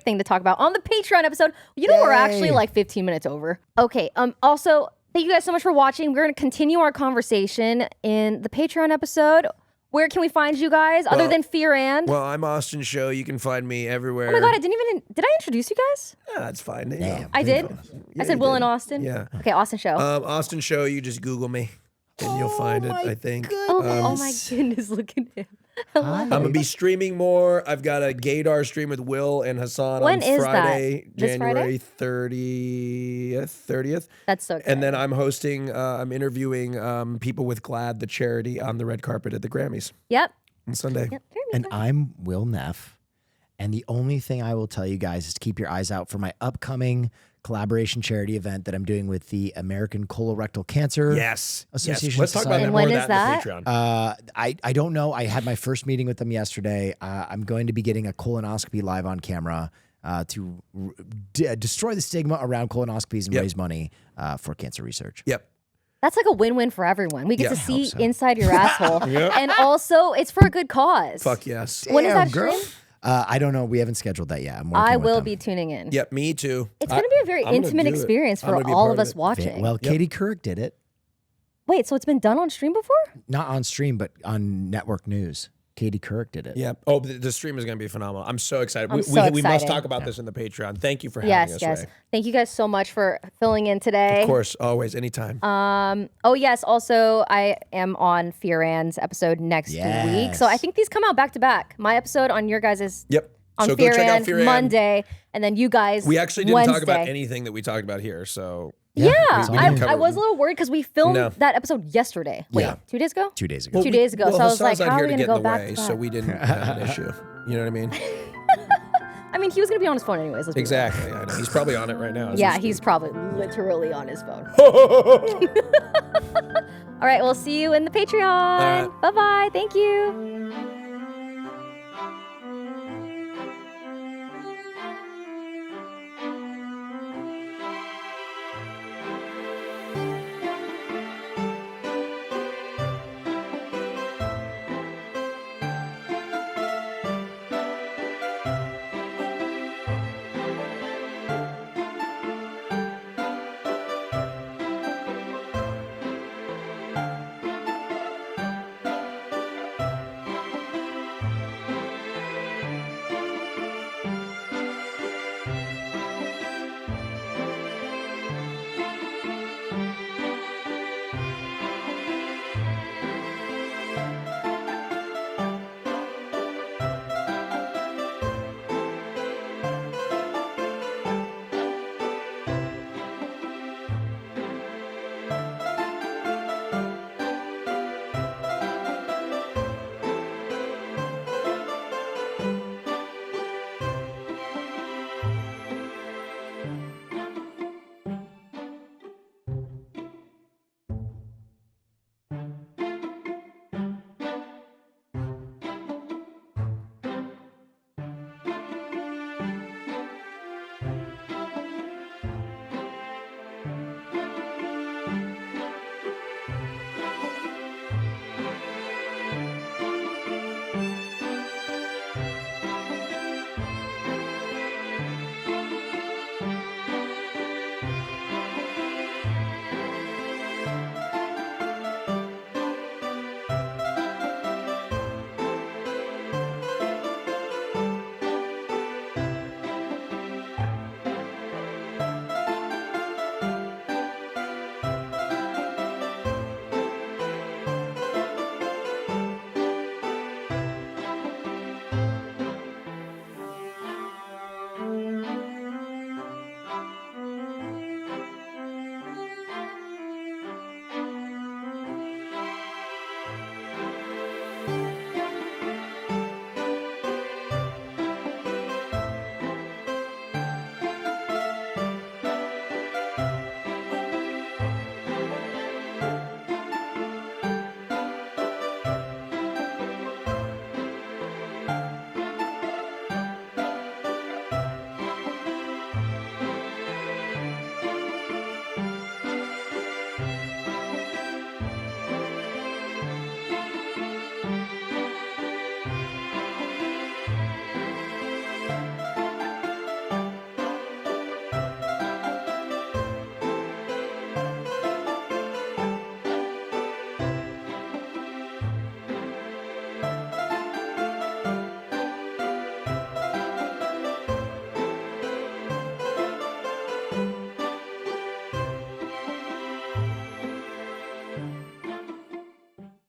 thing to talk about on the Patreon episode. You know, we're actually Yay. like 15 minutes over. Okay. Also, thank you guys so much for watching. We're gonna continue our conversation in the Patreon episode. Where can we find you guys other than Fear and? Well, I'm Austin Show. You can find me everywhere. Oh my God, did I introduce you guys? Yeah, that's fine. You Damn. know. I did. Yeah, I said you Will did. and Austin. Yeah. Okay, Austin Show. Austin Show. You just Google me, and you'll find it. I think. oh my goodness, look at him. I'm gonna be streaming more. I've got a Gaydar stream with Will and Hassan When on is that? Friday, This January Friday? 30th. That's so good. And then I'm hosting, I'm interviewing people with GLAAD, the charity, on the red carpet at the Grammys Yep. on Sunday. Yep. And I'm Will Neff. And the only thing I will tell you guys is to keep your eyes out for my upcoming collaboration charity event that I'm doing with the American Colorectal Cancer Yes. Association. Let's talk about Society. that And more when of is that in that? the Patreon. I don't know. I had my first meeting with them yesterday. I'm going to be getting a colonoscopy live on camera to destroy the stigma around colonoscopies and raise money for cancer research. Yep. That's like a win-win for everyone. We get Yeah. to I see hope so. inside your asshole. And also, it's for a good cause. Fuck yes. When is Damn, that girl. stream? I don't know. We haven't scheduled that yet. I'm working I with will them. be tuning in. Yep, me too. It's going to be a very I'm gonna intimate do it. experience I'm gonna for be a all part of of us it. watching. Well, Katie Couric did it. Wait, so it's been done on stream before? Not on stream, but on network news. Katie Couric did it. Yeah. Oh, the stream is going to be phenomenal. I'm so excited. I'm we so must excited. talk about this in the Patreon. Thank you for having Yes, us, yes. Ray. Thank you guys so much for filling in today. Of course, always, anytime. Oh yes, also I am on Fearan's episode next week. So I Yes. think these come out back to back. My episode on your guys' Yep. on So go check out Fearan Fearan. Monday, and then you guys We actually didn't talk about Wednesday. anything that we talked about here. So Yeah, we didn't cover- I was a little worried because we filmed No. that episode yesterday. Wait, Yeah. 2 days ago? 2 days ago. 2 days ago. Well, So I was like, Hassan's not how are here we to going to get go in the back way, to so that? we didn't have an issue. You know what I mean? I mean, he was going to be on his phone anyways. Let's be real. Exactly. I know. He's probably on it right now. as we Yeah, speak. he's probably literally on his phone. All right, we'll see you in the Patreon. right. Bye-bye. Thank you.